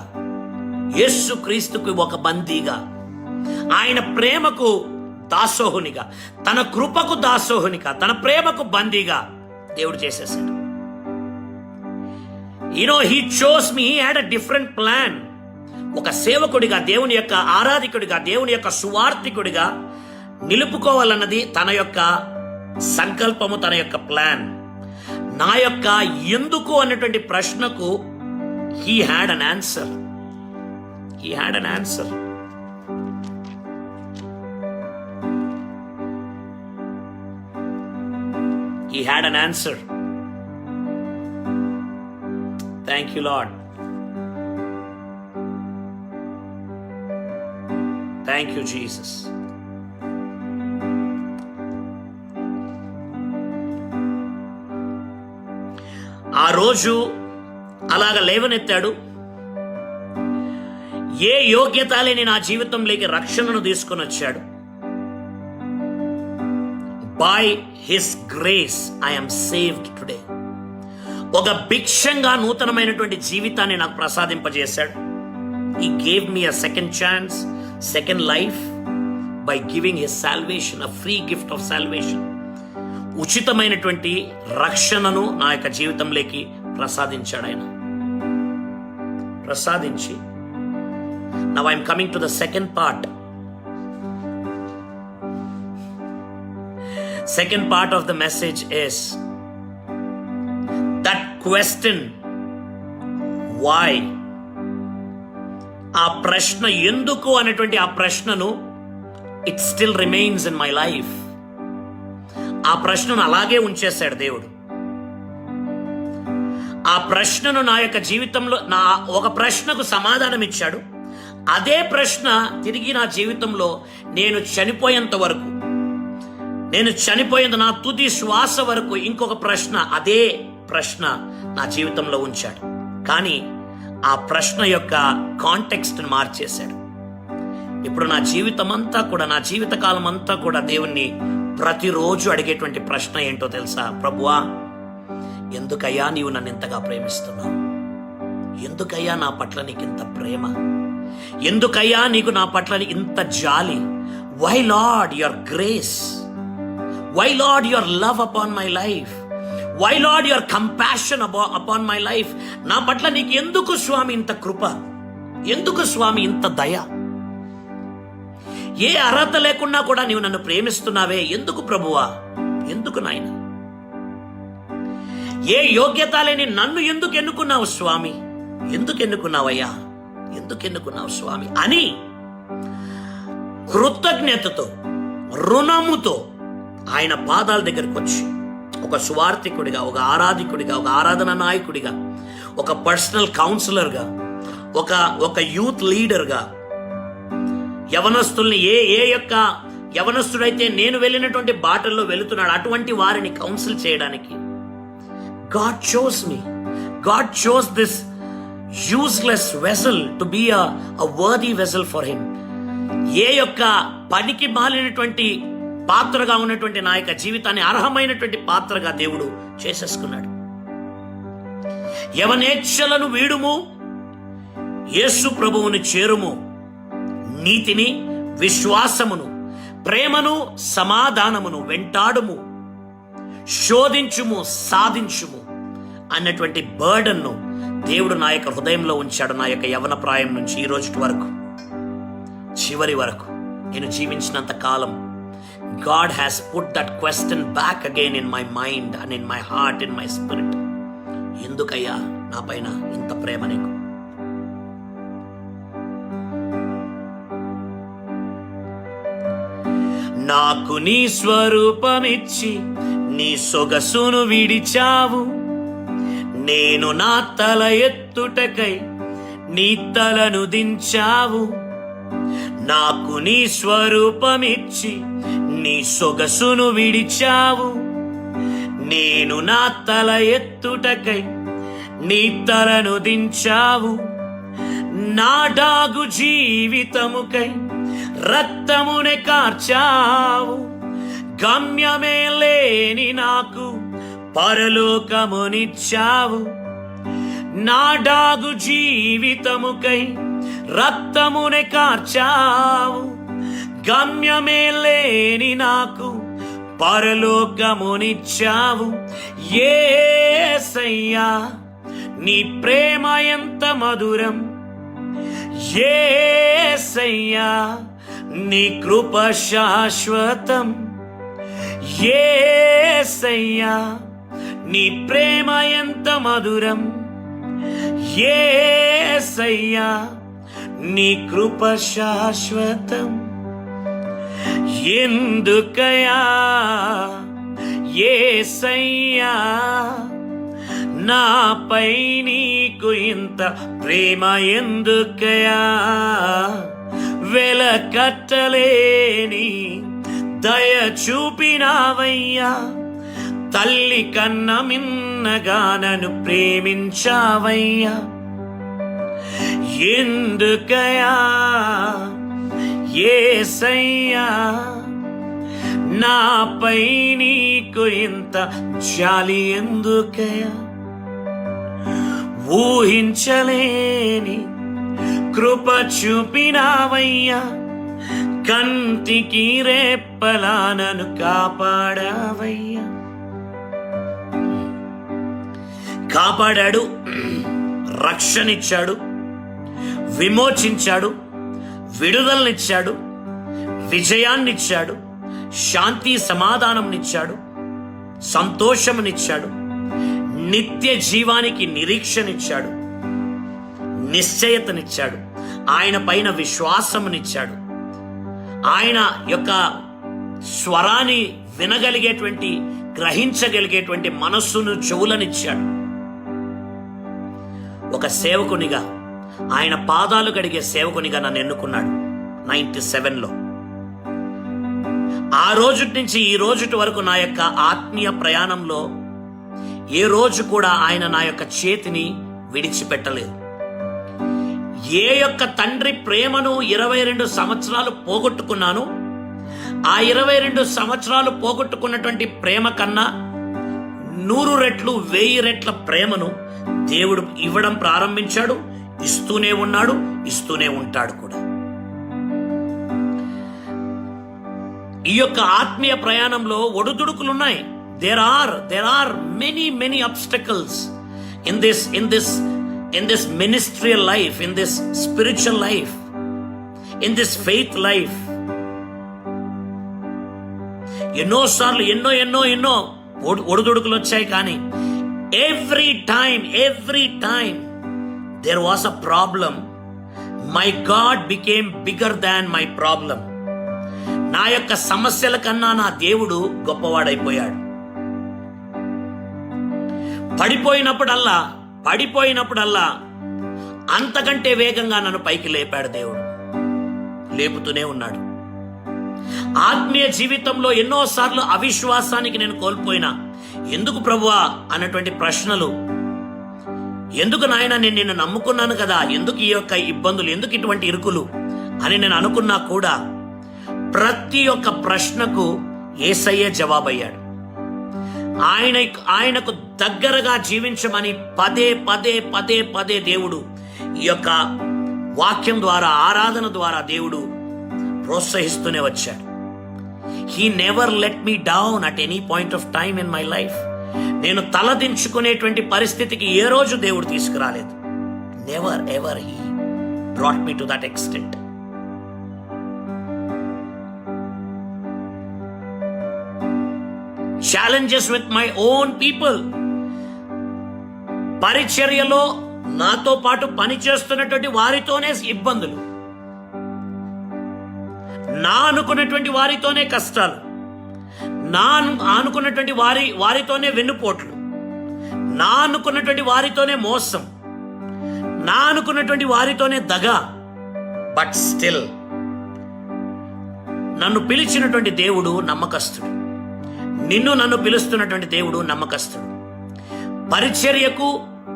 యేసు క్రీస్తుకు ఒక బందీగా, ఆయన ప్రేమకు దాసోహునిగా, తన కృపకు దాసోహునిగా, తన ప్రేమకు బందీగా దేవుడు చేసేసాడు. He chose me, he had a different plan. ఒక సేవకుడిగా, దేవుని యొక్క ఆరాధికుడిగా, దేవుని యొక్క సువార్థికుడిగా నిలుపుకోవాలన్నది తన యొక్క సంకల్పము, తన యొక్క ప్లాన్. నా యొక్క ఎందుకు అన్నటువంటి ప్రశ్నకు he had an answer. He had an answer. He had an answer. Thank you, Lord. Thank you, Jesus. ఆ రోజు అలాగ లేవనెత్తాడు. ఏ యోగ్యత లేని నా జీవితంలోకి రక్షణను తీసుకొని వచ్చాడు. By His grace I am saved today. ఒక భిక్షంగా నూతనమైనటువంటి జీవితాన్ని నాకు ప్రసాదింపజేశాడు. He gave me a second chance, second life by giving His salvation, a free gift of salvation. ఉచితమైనటువంటి రక్షణను నా యొక్క జీవితంలోకి ప్రసాదించాడు ఆయన. ప్రసాదించి now I am coming to the second part. Second part of the message is that question, why? ఆ ప్రశ్న ఎందుకు అనేటువంటి ఆ ప్రశ్నను it still remains in my life. ఆ ప్రశ్నను అలాగే ఉంచేశాడు దేవుడు. ఆ ప్రశ్నను నా యొక్క జీవితంలో, నా ఒక ప్రశ్నకు సమాధానం ఇచ్చాడు. అదే ప్రశ్న తిరిగి నా జీవితంలో నేను చనిపోయేంత వరకు, నా తుది శ్వాస వరకు ఇంకొక ప్రశ్న, అదే ప్రశ్న నా జీవితంలో ఉంచాడు. కానీ ఆ ప్రశ్న యొక్క కాంటెక్స్ట్ మార్చేశాడు. ఇప్పుడు నా జీవితం అంతా కూడా, నా జీవితకాలం అంతా కూడా దేవుణ్ణి ప్రతిరోజు అడిగేటువంటి ప్రశ్న ఏంటో తెలుసా? ప్రభువా, ఎందుకయ్యా నీవు నన్ను ఇంతగా ప్రేమిస్తున్నావు? ఎందుకయ్యా నా పట్ల నీకు ఇంత ప్రేమ? ఎందుకయ్యా నీకు నా పట్ల ఇంత జాలి? Why Lord your grace? Why Lord your love upon my life? Why Lord your compassion upon my life? నా పట్ల నీకు ఎందుకు స్వామి ఇంత కృప? ఎందుకు స్వామి ఇంత దయ? ఏ అర్హత లేకున్నా కూడా నీవు నన్ను ప్రేమిస్తున్నావే, ఎందుకు ప్రభువా? ఎందుకు నాయన? ఏ యోగ్యత లేని నన్ను ఎందుకు ఎన్నుకున్నావు స్వామి? ఎందుకు ఎన్నుకున్నావయ్యా? ఎందుకు ఎన్నుకున్నావు స్వామి అని కృతజ్ఞతతో, రుణముతో ఆయన పాదాల దగ్గరికి వచ్చి, ఒక సువార్థికుడిగా, ఒక ఆరాధికుడిగా, ఒక ఆరాధన నాయకుడిగా, ఒక పర్సనల్ కౌన్సిలర్గా, ఒక యూత్ లీడర్గా, యవనస్తుల్ని ఏ యొక్క యవనస్తుడైతే నేను వెళ్ళినటువంటి బాటల్లో వెళుతున్నాడు అటువంటి వారిని కౌన్సిల్ చేయడానికి God chose me. God chose this useless vessel to be a worthy vessel for Him. ఏ యొక్క పనికి మాలినటువంటి పాత్రగా ఉన్నటువంటి నా యొక్క జీవితాన్ని అర్హమైనటువంటి పాత్రగా దేవుడు చేసేసుకున్నాడు. యవనేచ్ఛలను వీడుము, యేసు ప్రభువుని చేరుము, నీతిని, విశ్వాసమును, ప్రేమను, సమాధానమును వెంటాడుము, శోధించుము, సాధించుము అన్నటువంటి బర్డన్ను దేవుడు నా యొక్క హృదయంలో ఉంచాడు. నా యొక్క యవన ప్రాయం నుంచి ఈ రోజు వరకు, చివరి వరకు నేను జీవించినంత కాలం God has put that question back again in my mind and in my heart, in my spirit. ఎందుకయ్యా నా పైన ఇంత ప్రేమ నీకు? నాకు నీ స్వరూపమిచ్చి నీ సొగసును విడిచావు. నేను నా తల ఎత్తుటకై నీ తలను దించావు. నాకు నీ స్వరూపమిచ్చి నీ సొగసును విడిచావు. నేను నా తల ఎత్తుటకై నీ తలను దించావు. నా డాగు జీవితముకై రక్తమునే కార్చావు. గమ్యమే లేని నాకు పరలోకమునిచ్చావు. నా డాగు జీవితముకై రక్తమునే కార్చావు. గమ్యమే లేని నాకు పరలోకమునిచ్చావు. యేసయ్యా నీ ప్రేమ ఎంత మధురం. యేసయ్యా నీ కృప శాశ్వతం. యేసయ్యా నీ ప్రేమ ఎంత మధురం. యేసయ్యా నీ కృప శాశ్వతం. ఎందుకయ్యా యేసయ్యా నాపై నీకు ఇంత ప్రేమ ఎందుకయ్యా? వెలకట్టలేని దయ చూపినావయ్యా. తల్లి కన్న మిన్నగా నన్ను ప్రేమించావయ్యా. ఎందుకయ్యా యేసయ్యా నాపై నీకు ఇంత జాలి ఎందుకయ్యా? ఊహించలేని కృప చూపినావయ్యా. కంటికి రెప్పలా నన్ను కాపాడావయ్యా. కాపాడాడు, రక్షణిచ్చాడు, విమోచించాడు, విడుదలనిచ్చాడు, విజయాన్నిచ్చాడు, శాంతి సమాధానంనిచ్చాడు, సంతోషమునిచ్చాడు, నిత్య జీవానికి నిరీక్షనిచ్చాడు, నిశ్చయతనిచ్చాడు, ఆయన పైన విశ్వాసమునిచ్చాడు, ఆయన యొక్క స్వరాన్ని వినగలిగేటువంటి, గ్రహించగలిగేటువంటి మనస్సును, చెవులనిచ్చాడు. ఒక సేవకునిగా, ఆయన పాదాలు కడిగే సేవకునిగా నన్ను ఎన్నుకున్నాడు 97లో. ఆ రోజు నుంచి ఈ రోజు వరకు నా యొక్క ఆత్మీయ ప్రయాణంలో ఏ రోజు కూడా ఆయన నా యొక్క చేతిని విడిచిపెట్టలేదు. ఏ యొక్క తండ్రి ప్రేమను 22 సంవత్సరాలు పోగొట్టుకున్నాను, ఆ 22 సంవత్సరాలు పోగొట్టుకున్నటువంటి ప్రేమ కన్నా 100 రెట్లు 1000 రెట్ల ప్రేమను దేవుడు ఇవ్వడం ప్రారంభించాడు. ఇస్తూనే ఉన్నాడు, ఇస్తూనే ఉంటాడు కూడా. ఈ యొక్క ఆత్మీయ ప్రయాణంలో ఒడుదుడుకులున్నాయి. There are many obstacles in this ministerial life, in this spiritual life, in this faith life. ఎన్నోసార్లు ఎన్నో ఒడుదుడుకులు వచ్చాయి. కానీ every time there was a problem, my God became bigger than my problem. నా యొక్క సమస్యల కన్నా నా దేవుడు గొప్పవాడైపోయాడు. పడిపోయినప్పుడల్లా అంతకంటే వేగంగా నన్ను పైకి లేపాడు దేవుడు. లేపుతూనే ఉన్నాడు. ఆత్మీయ జీవితంలో ఎన్నోసార్లు అవిశ్వాసానికి నేను కోల్పోయినా, ఎందుకు ప్రభువా అన్నటువంటి ప్రశ్నలు, ఎందుకు నాయన నేను నిన్ను నమ్ముకున్నాను కదా, ఎందుకు ఈ యొక్క ఇబ్బందులు, ఎందుకు ఇటువంటి ఇరుకులు అని నేను అనుకున్నా కూడా ప్రతి ఒక్క ప్రశ్నకు యేసయ్యే జవాబయ్యాడు. ఆయనకు దగ్గరగా జీవించమని పదే దేవుడు ఈ యొక్క వాక్యం ద్వారా, ఆరాధన ద్వారా దేవుడు ప్రోత్సహిస్తూనే వచ్చాడు. He never let me down at any point of time in my life. నేను తలదించుకునేటువంటి పరిస్థితికి ఏ రోజు దేవుడు తీసుకురాలేదు. Never ever he brought me to that extent. Challenges with my own people. పరిచర్యలో నాతో పాటు పనిచేస్తున్నటువంటి వారితోనే ఇబ్బందులు, నా అనుకున్నటువంటి వారితోనే కష్టాలు, నా అనుకున్నటువంటి వారితోనే వెన్నుపోట్లు, నా అనుకున్నటువంటి వారితోనే మోసం, నా అనుకున్నటువంటి వారితోనే దగ. బట్ స్టిల్ నన్ను పిలిచినటువంటి దేవుడు నమ్మకస్తుడు. నన్ను పిలుస్తున్నటువంటి దేవుడు నమ్మకస్తుడు. పరిచర్యకు,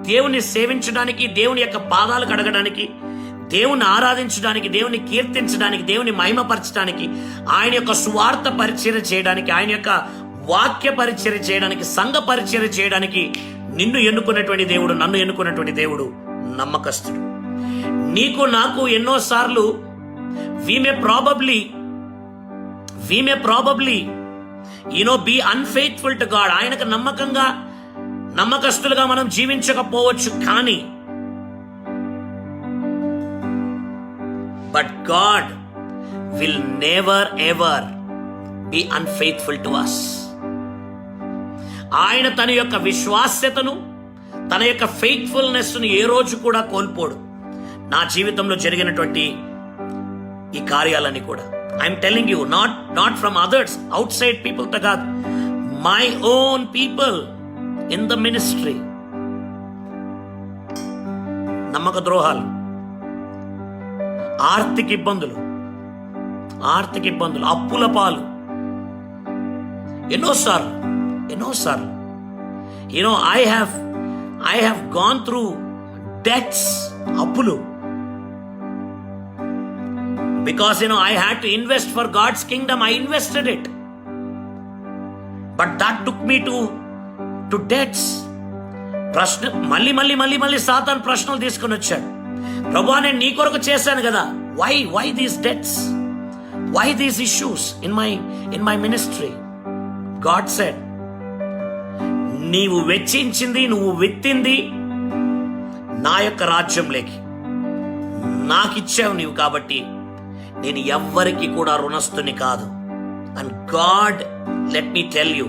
దేవుని సేవించడానికి, దేవుని యొక్క పాదాలు కడగడానికి, దేవుని ఆరాధించడానికి, దేవుని కీర్తించడానికి, దేవుని మహిమపరచడానికి, ఆయన యొక్క సువార్త పరిచర్య చేయడానికి, ఆయన యొక్క వాక్య పరిచర్య చేయడానికి, సంఘ పరిచర్య చేయడానికి నిన్ను ఎన్నుకున్నటువంటి దేవుడు, నన్ను ఎన్నుకున్నటువంటి దేవుడు నమ్మకస్తుడు. నీకు నాకు ఎన్నోసార్లు we may probably be unfaithful to God. ఆయనకు నమ్మకస్తులుగా మనం జీవించకపోవచ్చు, కానీ but God will never ever B unfaithful to us. ఆయన తన యొక్క విశ్వాస్యతను, తన యొక్క ఫెయిత్ఫుల్నెస్ ను ఏ రోజు కూడా కోల్పోడు. నా జీవితంలో జరిగినటువంటి ఈ కార్యాలని కూడా I'm telling you, not from others, out side people తో కాదు, my own people in the ministry. నమ్మక ద్రోహాలు, ఆర్థిక ఇబ్బందులు, అప్పుల పాలు, ఎన్నోసార్లు I have gone through debts, అప్పులు. Because I had to invest for God's kingdom, I invested it. But that took me to debts. ప్రశ్న మళ్ళీ సాతాను ప్రశ్నలు తీసుకుని వచ్చాడు. ప్రభువా, నేను నీ కొరకు చేశాను కదా, why these debts, why these issues in my ministry? God said, నీవు వెచ్చించింది, నువ్వు విత్తింది నా యొక్క రాజ్యంలోకి నాకిచ్చావు నీవు, కాబట్టి నేను ఎవ్వరికి కూడా రుణస్తుని కాదు. And God, let me tell you,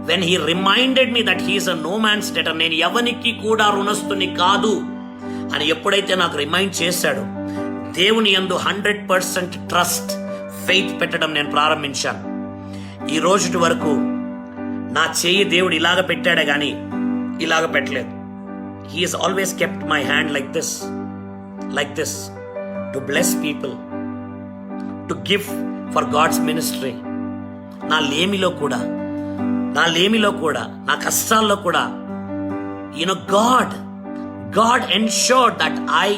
when he reminded me that he is a no man's debtor, నేను ఎవరికి కూడా రుణస్తుని కాదు అని ఎప్పుడైతే నాకు రిమైండ్ చేశాడో, దేవుని యందు 100% ట్రస్ట్, ఫెయిత్ పెట్టడం నేను ప్రారంభించాను. ఈ రోజుటి వరకు నా చేయి దేవుడు ఇలాగ పెట్టాడే గాని ఇలాగ పెట్టలేదు. He has always kept my hand like this to bless people, to give for God's ministry. నా లేమిలో కూడా, నా కష్టాల్లో కూడా, God ensured that I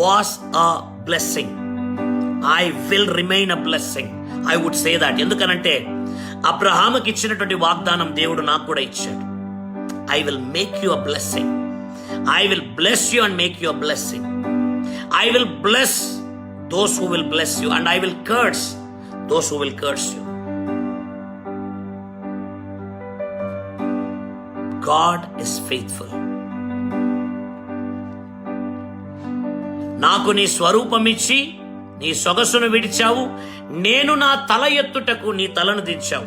was a blessing. I will remain a blessing. I would say that. ఎందుకనంటే అబ్రహాముకి ఇచ్చినటువంటి వాగ్దానం దేవుడు నాకు కూడా ఇచ్చాడు. I will make you a blessing. I will bless you and make you a blessing. I will bless those who will bless you, and I will curse those who will curse you. God is faithful. నాకు నీ స్వరూపం ఇచ్చి నీ సొగసును విడిచావు, నేను నా తల ఎత్తుటకు నీ తలను దించావు.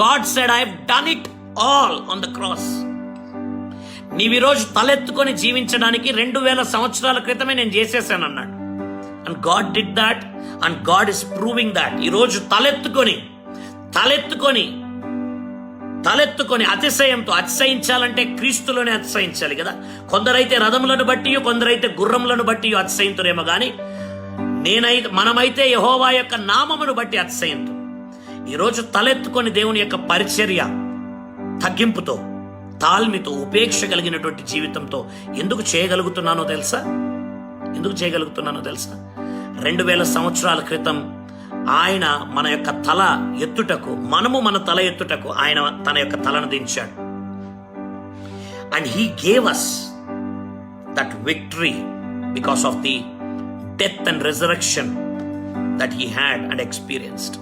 God said, I have done it all on the cross. నీవు ఈరోజు తలెత్తుకొని జీవించడానికి 2000 సంవత్సరాల క్రితమే నేను చేసేసాను అన్నాడు. And God did that, and God is proving that. ఈరోజు తలెత్తుకొని అతిశయంతో, అతిశయించాలంటే క్రీస్తులోనే అతిశయించాలి కదా. కొందరైతే రథములను బట్టి, కొందరైతే గుర్రములను బట్టి అతిశయింతురేమో గాని మనమైతే యెహోవా యొక్క నామమును బట్టి అతిశయింతు. ఈరోజు తలెత్తుకొని దేవుని యొక్క పరిచర్య తగ్గింపుతో, తాల్మితో, ఉపేక్ష కలిగినటువంటి జీవితంతో ఎందుకు చేయగలుగుతున్నానో తెలుసా? 2000 సంవత్సరాల క్రితం ఆయన మన యొక్క తల ఎత్తుటకు, మనము మన తల ఎత్తుటకు ఆయన తన యొక్క తలను దించాడు. And he gave us that victory because of the death and resurrection that he had and experienced.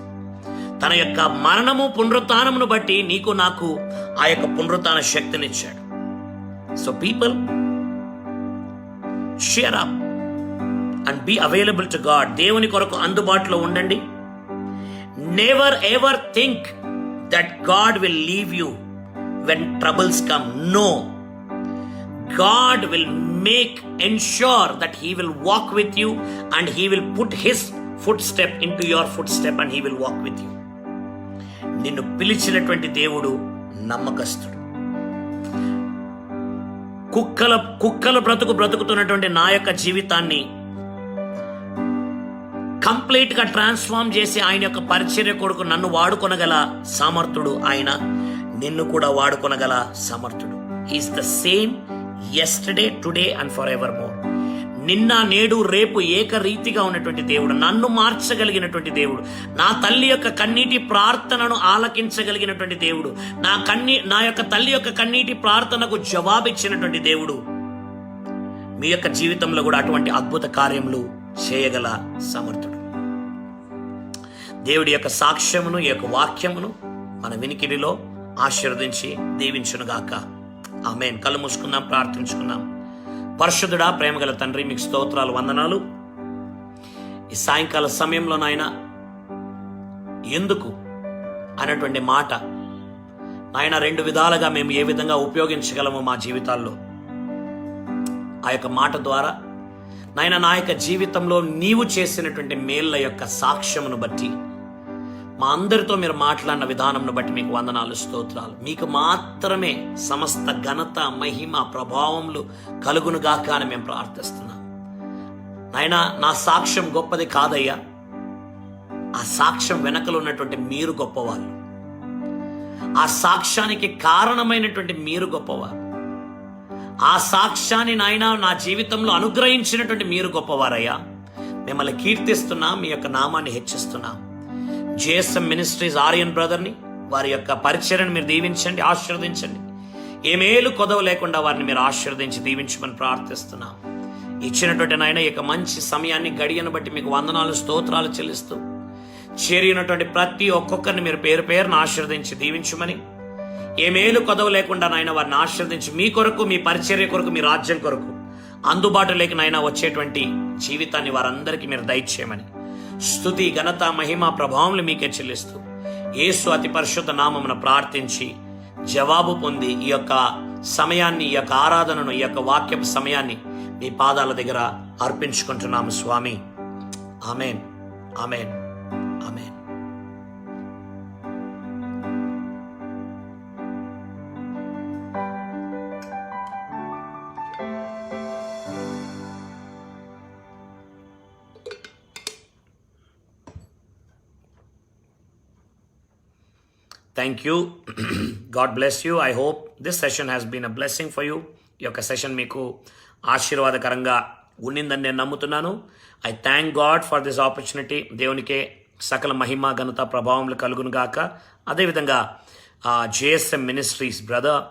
తన యొక్క మరణము, పునరుత్థానమును బట్టి నీకు నాకు ఆ యొక్క పునరుత్థాన శక్తినిచ్చాడు. So people, cheer up and be available to God. దేవుని కొరకు అందుబాటులో ఉండండి. Never ever think that God will leave you when troubles come. No. God will ensure that He will walk with you, and He will put His footstep into your footstep, and He will walk with you. నిన్ను పిలిచినటువంటి దేవుడు నమ్మకస్తుడు. కుక్కల బ్రతుకుతున్నటువంటి నా యొక్క జీవితాన్ని complete గా transform చేసి ఆయన యొక్క పరిచర్య కొరకు నన్ను వాడుకొనగల సమర్థుడు ఆయన. నిన్ను కూడా వాడుకొనగల సమర్థుడు. Is the same yesterday, today and forevermore. నిన్న నేడు రేపు ఏకరీతిగా ఉన్నటువంటి దేవుడు, నన్ను మార్చగలిగినటువంటి దేవుడు, నా తల్లి యొక్క కన్నీటి ప్రార్థనను ఆలకించగలిగినటువంటి దేవుడు, నా యొక్క తల్లి యొక్క కన్నీటి ప్రార్థనకు జవాబిచ్చినటువంటి దేవుడు మీ యొక్క జీవితంలో కూడా అటువంటి అద్భుత కార్యములు చేయగల సమర్థుడు. దేవుడి యొక్క సాక్ష్యమును, ఈ యొక్క వాక్యమును మన వినికిడిలో ఆశీర్వదించి దీవించునుగాక. ఆమేన్. కళ్ళు మూసుకుందాం, ప్రార్థించుకుందాం. పరిశుద్ధుడా, ప్రేమగల తండ్రి, మీకు స్తోత్రాలు, వందనాలు. ఈ సాయంకాల సమయంలో నాయన ఎందుకు అనేటువంటి మాట నాయన రెండు విధాలుగా మేము ఏ విధంగా ఉపయోగించగలమో మా జీవితాల్లో, ఆ యొక్క మాట ద్వారా నాయన నా యొక్క జీవితంలో నీవు చేసినటువంటి మేళ్ల యొక్క సాక్ష్యమును బట్టి, మా అందరితో మీరు మాట్లాడిన విధానంను బట్టి మీకు వందనాలు, స్తోత్రాలు. మీకు మాత్రమే సమస్త ఘనత, మహిమ, ప్రభావములు కలుగునుగాక అని మేము ప్రార్థిస్తున్నాం. నాయనా, నా సాక్ష్యం గొప్పది కాదయ్యా, ఆ సాక్ష్యం వెనకలు ఉన్నటువంటి మీరు గొప్పవాళ్ళు. ఆ సాక్ష్యానికి కారణమైనటువంటి మీరు గొప్పవారు. ఆ సాక్ష్యాన్ని నాయనా నా జీవితంలో అనుగ్రహించినటువంటి మీరు గొప్పవారయ్యా. మిమ్మల్ని కీర్తిస్తున్నాం, మీ యొక్క నామాన్ని హెచ్చిస్తున్నాం. JSM మినిస్ట్రీస్ ఆర్యన్ బ్రదర్ని, వారి యొక్క పరిచర్యను మీరు దీవించండి, ఆశీర్వదించండి. ఏ మేలు కొదవ లేకుండా వారిని మీరు ఆశీర్వదించి దీవించమని ప్రార్థిస్తున్నాం. ఇచ్చినటువంటి నాయన ఈ యొక్క మంచి సమయాన్ని, గడియను బట్టి మీకు వందనాలు, స్తోత్రాలు చెల్లిస్తూ చేరినటువంటి ప్రతి ఒక్కొక్కరిని మీరు పేరు పేరును ఆశీర్వదించి దీవించమని, ఏ మేలు కొదవ లేకుండా నాయన వారిని ఆశీర్వదించి మీ కొరకు, మీ పరిచర్య కొరకు, మీ రాజ్యం కొరకు అందుబాటులోకి నాయన వచ్చేటువంటి జీవితాన్ని వారందరికీ మీరు దయచేయమని స్తుతి, ఘనత, మహిమ, ప్రభావములు మీకే చెల్లిస్తూ యేసు అతి పరిశుద్ధ నామమున ప్రార్థించి జవాబు పొంది ఈ యొక్క సమయాన్ని, ఈ యొక్క ఆరాధనను, ఈ యొక్క వాక్యపు సమయాన్ని మీ పాదాల దగ్గర అర్పించుకుంటున్నాము స్వామి. ఆమేన్, ఆమేన్, ఆమేన్. Thank you. God bless you. I hope this session has been a blessing for you. ఈ యొక్క సెషన్ మీకు ఆశీర్వాదకరంగా ఉండిందని నేను నమ్ముతున్నాను. I thank God for this opportunity. దేవునికే సకల మహిమ, ఘనత, ప్రభావములు కలుగును గాక. అదేవిధంగా JSM మినిస్ట్రీస్ బ్రదర్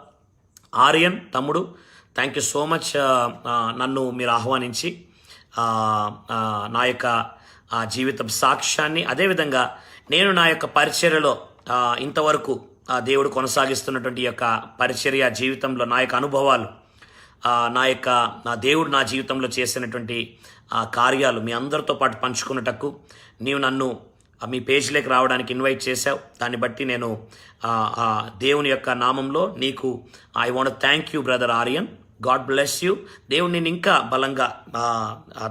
ఆర్యన్ తమ్ముడు, థ్యాంక్ యూ సో మచ్. నన్ను మీరు ఆహ్వానించి నా యొక్క జీవితం సాక్ష్యాన్ని, అదేవిధంగా నేను నా యొక్క పరిచర్యలో ఇంతవరకు దేవుడు కొనసాగిస్తున్నటువంటి యొక్క పరిచర్య జీవితంలో నా యొక్క అనుభవాలు, నా దేవుడు నా జీవితంలో చేసినటువంటి కార్యాలు మీ అందరితో పాటు పంచుకున్నటకు నీవు నన్ను మీ పేజీలోకి రావడానికి ఇన్వైట్ చేశావు. దాన్ని బట్టి నేను దేవుని యొక్క నామంలో నీకు I want thank you brother Aryan. God bless you. దేవుడు నేను ఇంకా బలంగా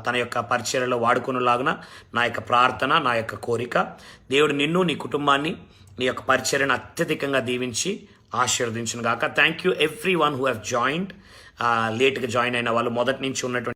తన యొక్క పరిచర్యలో వాడుకునేలాగున నా యొక్క ప్రార్థన, నా యొక్క కోరిక. దేవుడు నిన్ను, నీ కుటుంబాన్ని, నీ యొక్క పరిచర్యను అత్యధికంగా దీవించి ఆశీర్వదించును గాక. Thank you every one who have joined. లేట్గా జాయిన్ అయిన వాళ్ళు, మొదటి నుంచి ఉన్నటువంటి